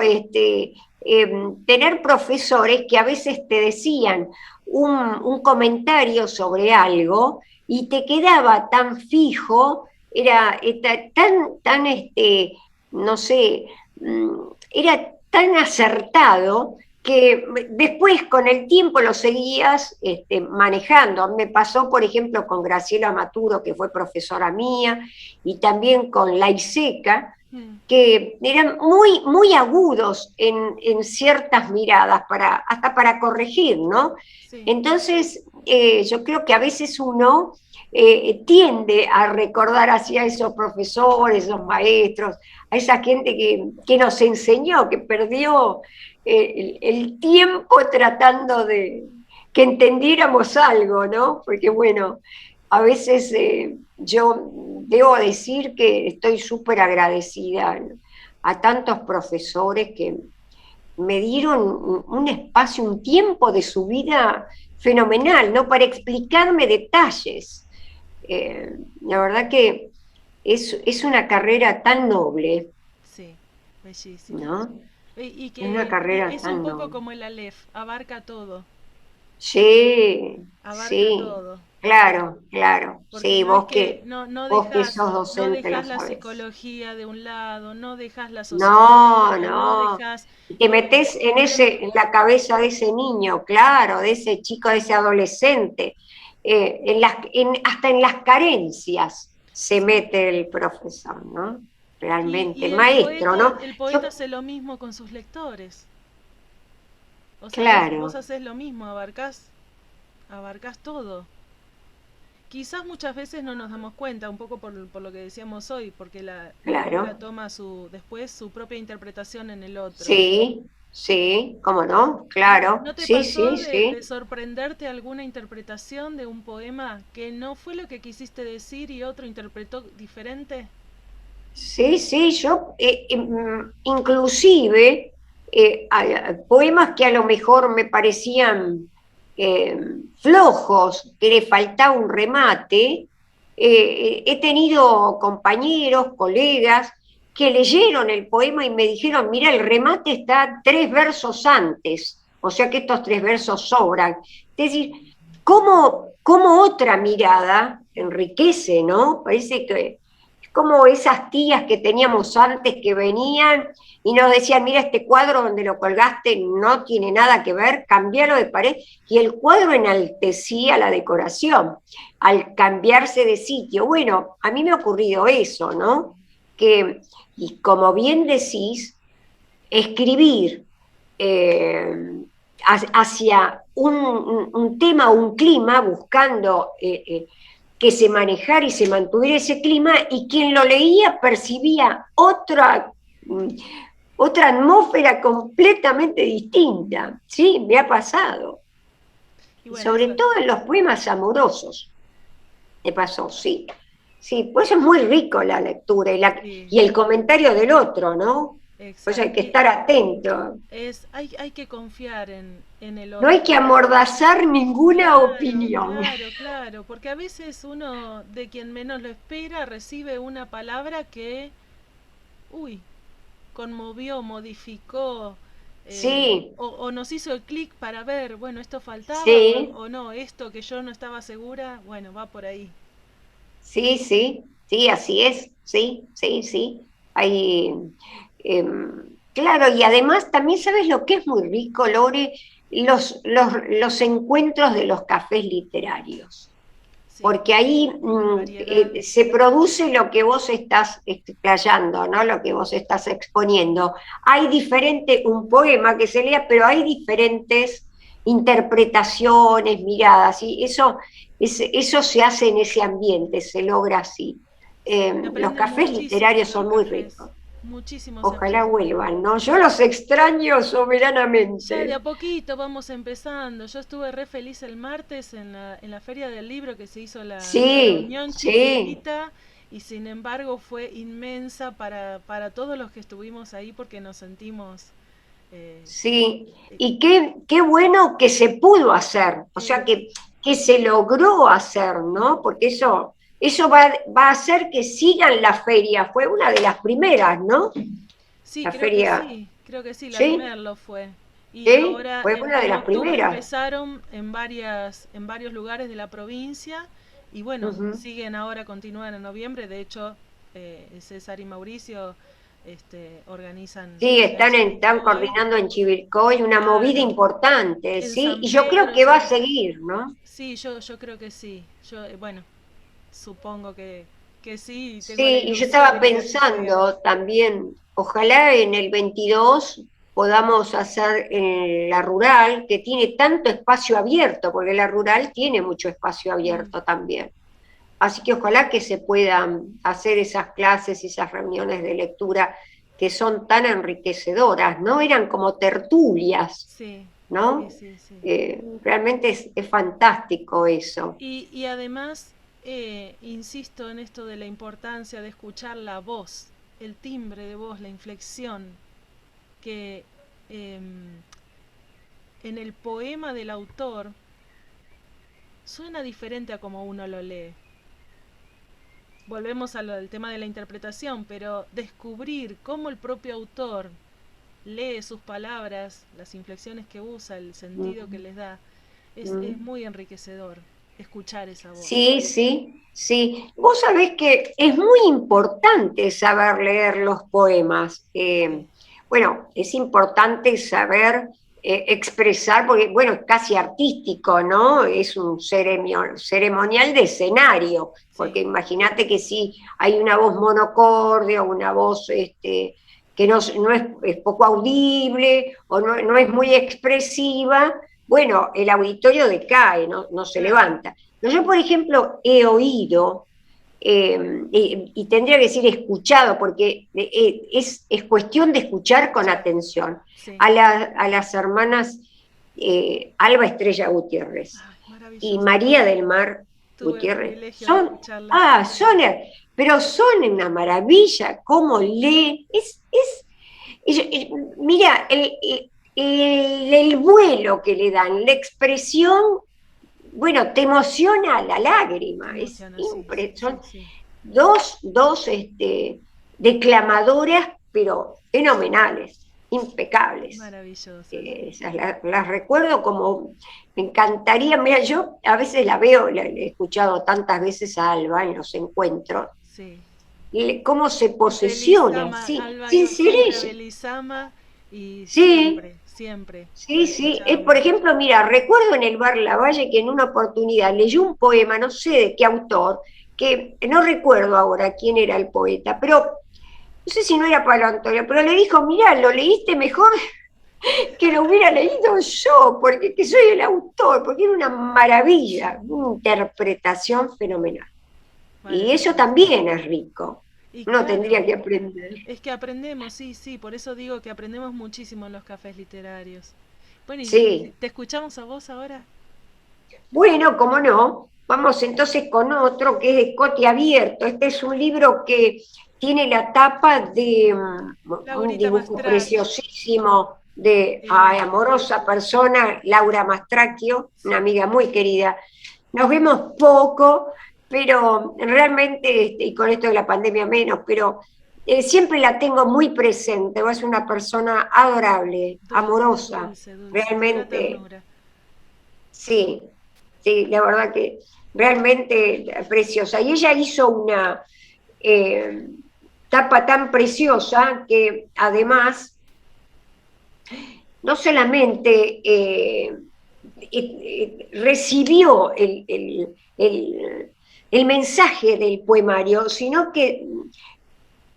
tener profesores que a veces te decían un comentario sobre algo y te quedaba tan fijo, no sé, era tan acertado que después con el tiempo lo seguías manejando. Me pasó, por ejemplo, con Graciela Maturo, que fue profesora mía, y también con Laiseca, Mm, que eran muy, muy agudos en ciertas miradas, hasta para corregir, ¿no? sí. Entonces, yo creo que a veces uno tiende a recordar hacia esos profesores, esos maestros, a esa gente que nos enseñó, que perdió el tiempo tratando de que entendiéramos algo, ¿no? Porque bueno, a veces yo debo decir que estoy súper agradecida a tantos profesores que me dieron un espacio, un tiempo de su vida fenomenal, ¿no? Para explicarme detalles. La verdad que es una carrera tan noble, Sí, bellísimo. ¿no? Y Es una que carrera es un tan poco noble. como el Aleph, abarca todo, Sí, abarca sí, todo. claro, claro. Porque Sí, no es que vos que sos no docente lo dejas la sabés. psicología de un lado, no dejas la No, sociología, no no. dejas Y te eh, metes en la cabeza de ese niño, claro, de ese chico, de ese adolescente. Hasta en las carencias se sí. mete el profesor, ¿no? Realmente, Y el maestro, ¿no? el poeta Yo, hace lo mismo con sus lectores. O sea, vos claro, haces lo mismo, abarcás todo. Quizás muchas veces no nos damos cuenta, un poco por lo que decíamos hoy, porque la obra claro. toma después su propia interpretación en el otro. Sí, sí, ¿cómo no? ¿No, Claro, no te sí, pasó sí, de sí. sorprenderte alguna interpretación de un poema que no fue lo que quisiste decir y otro interpretó diferente? Sí, sí, yo inclusive poemas que a lo mejor me parecían eh, flojos, que le faltaba un remate, he tenido compañeros, colegas, que leyeron el poema y me dijeron, mira, el remate está 3 versos antes, o sea que estos 3 versos sobran. Es decir, cómo otra mirada enriquece, ¿no? Parece que como esas tías que teníamos antes que venían y nos decían, mira, este cuadro donde lo colgaste no tiene nada que ver, cambiarlo de pared. Y el cuadro enaltecía la decoración al cambiarse de sitio. Bueno, a mí me ha ocurrido eso, ¿no? Que, y como bien decís, escribir eh, hacia un tema, un clima, buscando que se manejara y se mantuviera ese clima, y quien lo leía percibía otra atmósfera completamente distinta. Sí, me ha pasado. Y Y bueno, sobre eso, todo en los poemas amorosos, me pasó, sí. Sí, pues es muy rico la lectura sí. y el comentario del otro, ¿no? Por eso hay exacto. que estar atento. Hay que confiar en el No hay otro. que amordazar ninguna Claro, opinión. claro, claro, porque a veces uno de quien menos lo espera recibe una palabra que, uy, conmovió, modificó, Sí, o nos hizo el clic para ver, bueno, esto faltaba sí, o no, esto que yo no estaba segura, bueno, va por ahí. sí, sí, sí, así es, sí, sí, sí. Hay, claro, y además también sabes lo que es muy rico, Lore, los encuentros de los cafés literarios. Sí, Porque ahí la variedad. se produce lo que vos estás explayando, ¿no? Lo que vos estás exponiendo. Hay un poema que se lea, pero hay diferentes interpretaciones, miradas, y eso se hace en ese ambiente, se logra así. Se Los aprende cafés muchísimo literarios en los son muy cafés, ricos. muchísimo se Ojalá aprende. vuelvan, ¿no? Yo los extraño Ya de soberanamente. a poquito vamos empezando. Yo estuve re feliz el martes en la Feria del Libro que se hizo la Sí, reunión sí, chiquitita y sin embargo fue inmensa para todos los que estuvimos ahí porque nos sentimos... eh, sí, eh, y qué bueno que se pudo hacer, o sea, ex- que se logró hacer, ¿no? Porque eso va a hacer que sigan la feria, fue una de las primeras, ¿no? sí, La feria, creo que sí, la de ¿sí? Merlo fue. Y ¿Sí? ahora Fue una de en las octubre primeras. empezaron en varios lugares de la provincia y bueno, Ujú. siguen ahora, continúan en noviembre. De hecho, César y Mauricio organizan Sí, en están Chivilcoy, coordinando en Chivilcoy una movida claro, importante, en ¿sí? San Y yo creo Pedro, que va a seguir, ¿no? sí, yo creo que sí. Yo, bueno, supongo que sí, y tengo la Sí, y yo ilusión estaba y el deseo. pensando también, ojalá en el 22 podamos hacer en la rural, que tiene tanto espacio abierto, porque la rural tiene mucho espacio Mm, abierto también. Así que ojalá que se puedan hacer esas clases y esas reuniones de lectura que son tan enriquecedoras, ¿no? Eran como tertulias, sí, sí, ¿no? sí, sí. Realmente es fantástico eso. Y además, insisto en esto de la importancia de escuchar la voz, el timbre de voz, la inflexión, que em, en el poema del autor suena diferente a como uno lo lee. Volvemos al tema de la interpretación, pero descubrir cómo el propio autor lee sus palabras, las inflexiones que usa, el sentido que Mm, les da, es mm. muy enriquecedor escuchar esa voz. Sí, sí, sí. Vos sabés que es muy importante saber leer los poemas. Sí, Bueno, es importante saber expresar, porque, bueno, es casi artístico, ¿no? Es un ceremonial de escenario, sí, porque imagínate que si hay una voz monocorde o una voz que no es poco audible o no es muy expresiva, bueno, el auditorio decae, no se claro. levanta. Pero yo, por ejemplo, he oído, y tendría que decir escuchado, porque es cuestión de escuchar con Escuchar. atención, Sí. a las hermanas Alba Estrella Gutiérrez Ay, y maravilloso. María del Mar Tuve el Gutiérrez. privilegio de escucharlas. Pero son una maravilla, cómo lee. Mira, el vuelo que le dan, la expresión, bueno, te emociona la Te lágrima. emociona, sí, sí, Son sí, sí. dos declamadoras, pero fenomenales, impecables. Maravillosas. Esas las recuerdo como, me encantaría, mira, yo a veces la veo, la he escuchado tantas veces a Alba en los encuentros, Sí. cómo se posesiona, Belisama, Alba sin iba ser siempre a ella. Belisama y Sí, siempre, siempre la sí, sí. Por escuchábamos. ejemplo, mira, recuerdo en el bar Lavalle que en una oportunidad leyó un poema, no sé de qué autor, que no recuerdo ahora quién era el poeta, pero no sé si no era Pablo Antonio, pero le dijo, mira, lo leíste mejor que lo hubiera leído yo, porque que soy el autor, porque era una maravilla, una interpretación fenomenal. Y eso Maravilloso. también es rico. Y Uno claro, tendría que aprender. es que aprendemos, sí, sí, por eso digo que aprendemos muchísimo en los cafés literarios. Bueno, y Sí. te escuchamos a vos ahora. Bueno, cómo no. Vamos entonces con otro que es de Cote Abierto. Este es un libro que tiene la tapa de un Laurita dibujo Mastracchio. preciosísimo de amorosa persona, Laura Mastracchio, una amiga muy querida. Nos vemos poco, pero realmente, y con esto de la pandemia menos, pero siempre la tengo muy presente. Es una persona adorable, Dulce, amorosa, dulce, dulce, pura realmente, ternura. sí, sí, la verdad que realmente preciosa. Y ella hizo una eh, tapa tan preciosa que además no solamente recibió el mensaje del poemario, sino que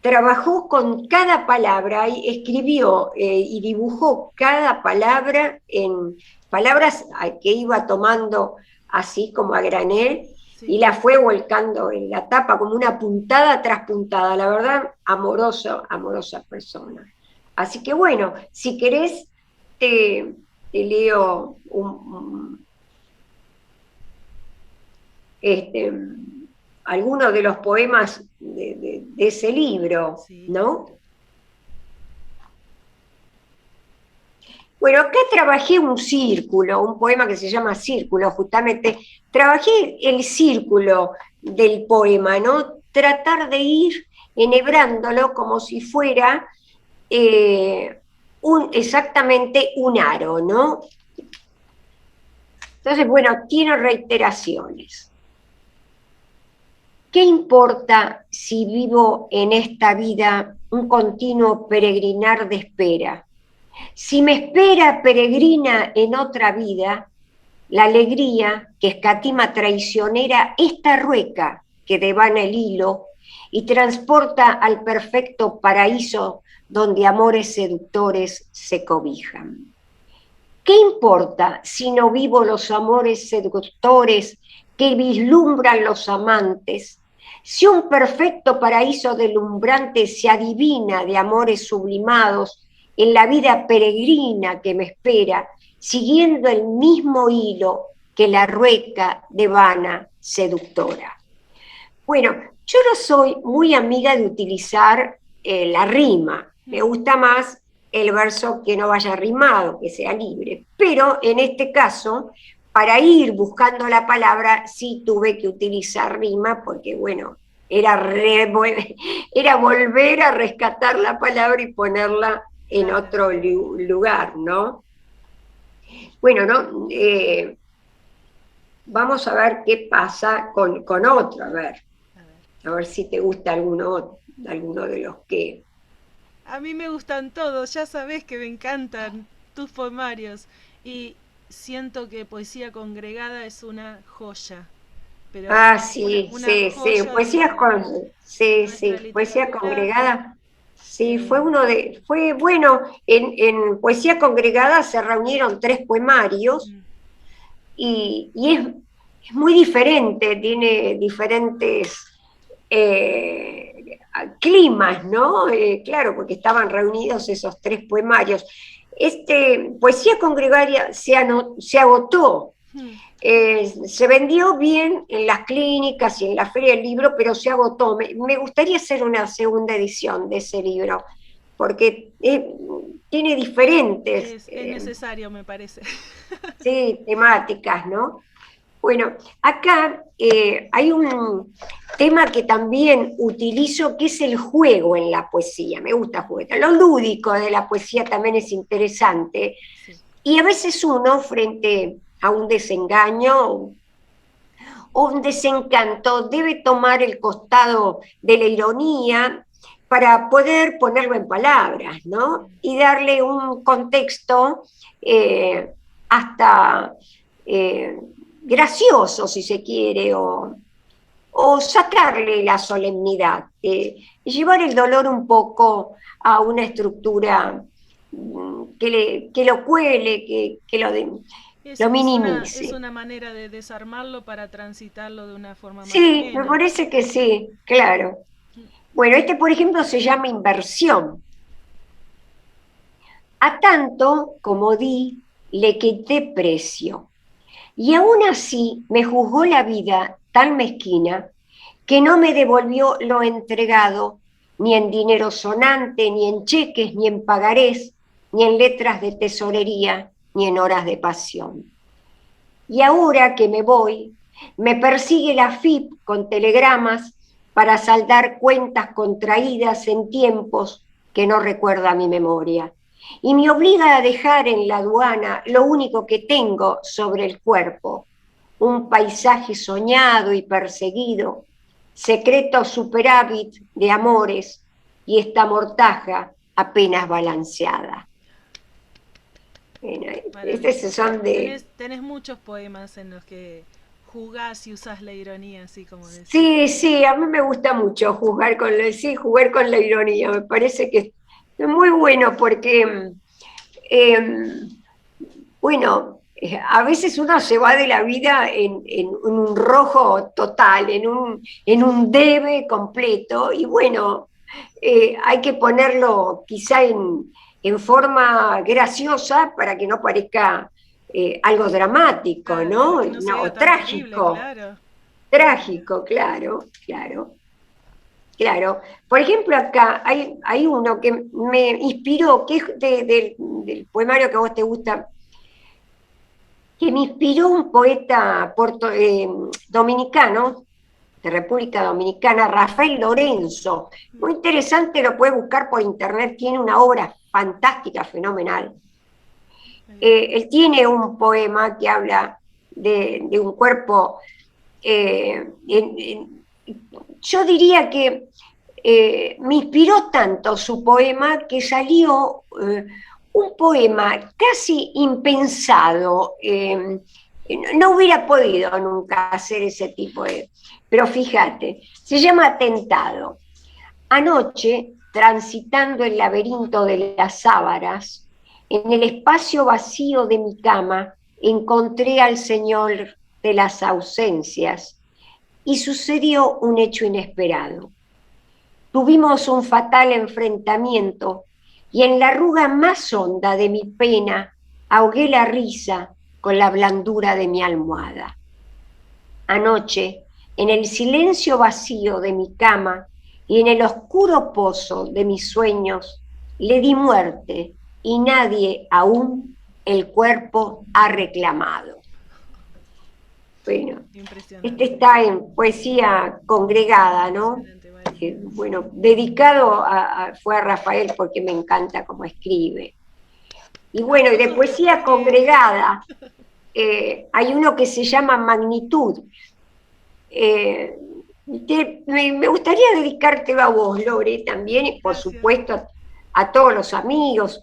trabajó con cada palabra y escribió y dibujó cada palabra en palabras que iba tomando así como a granel Sí. y la fue volcando en la tapa como una puntada tras puntada. La verdad, amorosa persona. Así que bueno, si querés, te leo este, algunos de los poemas de ese libro, Sí. ¿no? Bueno, acá trabajé un círculo, un poema que se llama Círculo, justamente. Trabajé el círculo del poema, ¿no? Tratar de ir enhebrándolo como si fuera exactamente un aro, ¿no? Entonces, bueno, tiene reiteraciones. ¿Qué importa si vivo en esta vida un continuo peregrinar de espera? Si me espera peregrina en otra vida, la alegría que escatima traicionera esta rueca que devana el hilo y transporta al perfecto paraíso donde amores seductores se cobijan. ¿Qué importa si no vivo los amores seductores que vislumbran los amantes? Si un perfecto paraíso delumbrante se adivina de amores sublimados en la vida peregrina que me espera, siguiendo el mismo hilo que la rueca de vana seductora. Bueno, yo no soy muy amiga de utilizar la rima, me gusta más el verso que no vaya rimado, que sea libre, pero en este caso, para ir buscando la palabra, sí tuve que utilizar rima, porque bueno, era volver a rescatar la palabra y ponerla en Claro. otro lugar, ¿no? Bueno, ¿no? Vamos a ver qué pasa con otro, a ver si te gusta alguno de los que... A mí me gustan todos, ya sabes que me encantan tus poemarios y siento que Poesía Congregada es una joya, pero Ah, una sí, joya de nuestra poesía literatura. congregada, sí, eh, fue bueno, en poesía congregada se reunieron 3 poemarios mm, y es muy diferente, tiene diferentes climas, ¿no? Claro, porque estaban reunidos esos 3 poemarios. Poesía congregaria se agotó. mm, Se vendió bien en las clínicas y en la feria del libro, pero se agotó. Me gustaría hacer una segunda edición de ese libro, porque tiene diferentes es necesario, me parece. sí, temáticas, ¿no? Bueno, acá hay un tema que también utilizo, que es el juego en la poesía. Me gusta jugar. Lo lúdico de la poesía también es interesante. Sí. Y a veces uno, frente a un desengaño o un desencanto, debe tomar el costado de la ironía para poder ponerlo en palabras, ¿no? Y darle un contexto hasta gracioso, si se quiere, o sacarle la solemnidad, llevar el dolor un poco a una estructura que lo cuele, lo Es minimice. una manera de desarmarlo para transitarlo de una forma más Sí, me amena. parece que sí, claro. Bueno, por ejemplo se llama inversión. A tanto como di, le quité precio. Y aún así me juzgó la vida tan mezquina que no me devolvió lo entregado, ni en dinero sonante, ni en cheques, ni en pagarés, ni en letras de tesorería, ni en horas de pasión. Y ahora que me voy, me persigue la FIP con telegramas para saldar cuentas contraídas en tiempos que no recuerda mi memoria. Y me obliga a dejar en la aduana lo único que tengo sobre el cuerpo, un paisaje soñado y perseguido, secreto superávit de amores y esta mortaja apenas balanceada. Bueno, estos son de... Tenés muchos poemas en los que jugás y usás la ironía, así como decís. Sí, sí, a mí me gusta mucho jugar con sí, jugar con la ironía, me parece que es muy bueno porque, eh, bueno, a veces uno se va de la vida en un rojo total, en un debe completo, y bueno, hay que ponerlo quizá en forma graciosa para que no parezca algo dramático, Claro, ¿no? para que no se No, vea o tan terrible, trágico. claro. Trágico, claro, claro, claro. Por ejemplo, acá hay uno que me inspiró, que es del poemario que a vos te gusta, que me inspiró un poeta dominicano, de República Dominicana, Rafael Lorenzo. Muy interesante, lo puedes buscar por internet, tiene una obra fantástica, fenomenal. Él tiene un poema que habla de un cuerpo yo diría que me inspiró tanto su poema que salió un poema casi impensado. No hubiera podido nunca hacer ese tipo de... Pero fíjate, se llama Atentado. Anoche, transitando el laberinto de las sábanas, en el espacio vacío de mi cama, encontré al Señor de las ausencias y sucedió un hecho inesperado. Tuvimos un fatal enfrentamiento y en la arruga más honda de mi pena ahogué la risa con la blandura de mi almohada. Anoche, en el silencio vacío de mi cama y en el oscuro pozo de mis sueños, le di muerte y nadie aún el cuerpo ha reclamado. Bueno, este está en poesía congregada, ¿no? Bueno, dedicado fue a Rafael porque me encanta cómo escribe. Y bueno, y de poesía congregada hay uno que se llama Magnitud. Me gustaría dedicártelo a vos, Lore, también, y por supuesto a todos los amigos,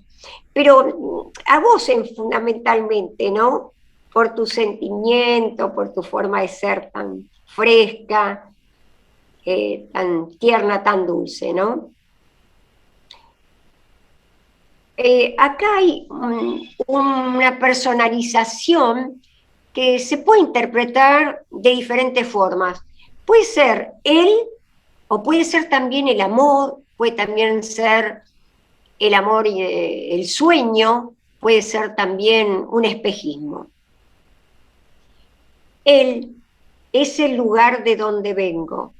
pero a vos fundamentalmente, ¿no? Por tu sentimiento, por tu forma de ser tan fresca, tan tierna, tan dulce, ¿no? Acá hay una personalización que se puede interpretar de diferentes formas. Puede ser él, o puede ser también el amor, puede también ser el amor y el sueño, puede ser también un espejismo. Él es el lugar de donde vengo,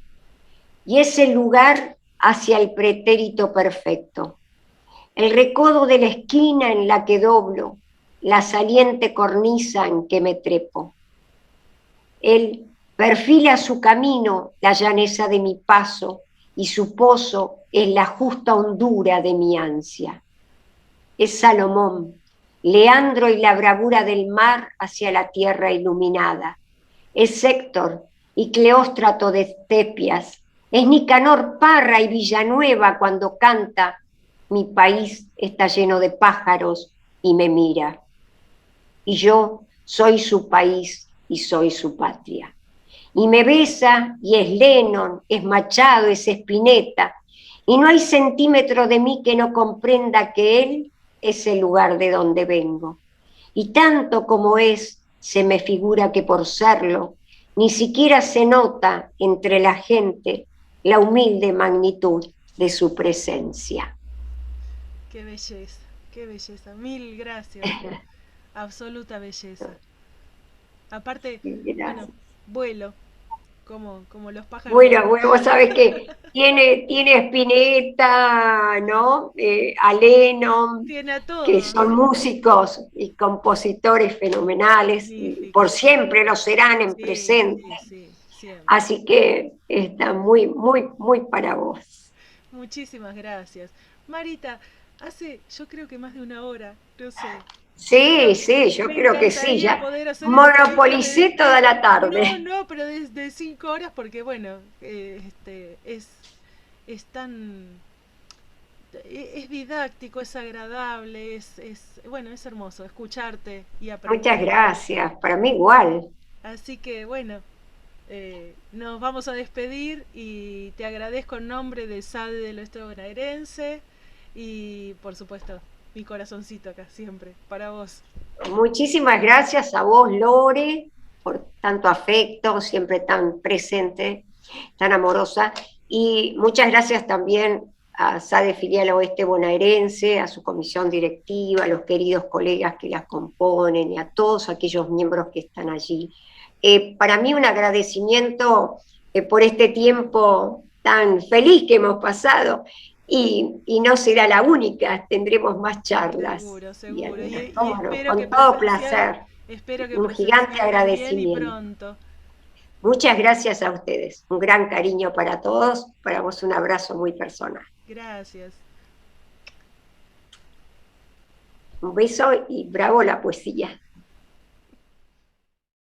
y es el lugar hacia el pretérito perfecto. El recodo de la esquina en la que doblo, la saliente cornisa en que me trepo. Él perfila su camino, la llaneza de mi paso, y su pozo es la justa hondura de mi ansia. Es Salomón, Leandro y la bravura del mar hacia la tierra iluminada. Es Héctor y Cleóstrato de Tepias. Es Nicanor Parra y Villanueva cuando canta: mi país está lleno de pájaros y me mira. Y yo soy su país y soy su patria. Y me besa y es Lennon, es Machado, es Spinetta. Y no hay centímetro de mí que no comprenda que él es el lugar de donde vengo. Y tanto como es, se me figura que por serlo, ni siquiera se nota entre la gente la humilde magnitud de su presencia. Qué belleza. Mil gracias. Absoluta belleza. Aparte, bueno, vuelo, como los pájaros. Bueno, vos sabés que tiene Spinetta, ¿no? A Lennon, Tiene a que todos. son músicos y compositores fenomenales, y por Magnífico. siempre lo serán en Sí, presente. sí, sí, siempre. Así que está muy, muy, muy para vos. Muchísimas gracias. Marita, hace yo creo que más de una hora, no sé, Sí, pero sí, yo me creo que sí, encantaría ya poder hacer entrevistas monopolicé toda la No, tarde. no, pero de 5 horas porque bueno, es tan... Es didáctico, es agradable, bueno, es hermoso escucharte y Muchas aprender. gracias, para mí igual. Así que bueno, nos vamos a despedir y te agradezco en nombre de SADE del Oeste Bonaerense y por supuesto mi corazoncito acá siempre para vos. Muchísimas gracias a vos, Lore, por tanto afecto, siempre tan presente, tan amorosa. Y muchas gracias también a SADE Filial Oeste Bonaerense, a su comisión directiva, a los queridos colegas que la componen y a todos aquellos miembros que están allí. Para mí un agradecimiento por este tiempo tan feliz que hemos pasado y no será la única, tendremos más charlas. Seguro, Y seguro. Y cómo no, con todo placer, espero que un gigante presencial también y agradecimiento. pronto. Muchas gracias a ustedes, un gran cariño para todos, para vos un abrazo muy personal. Gracias. Un beso y bravo la poesía.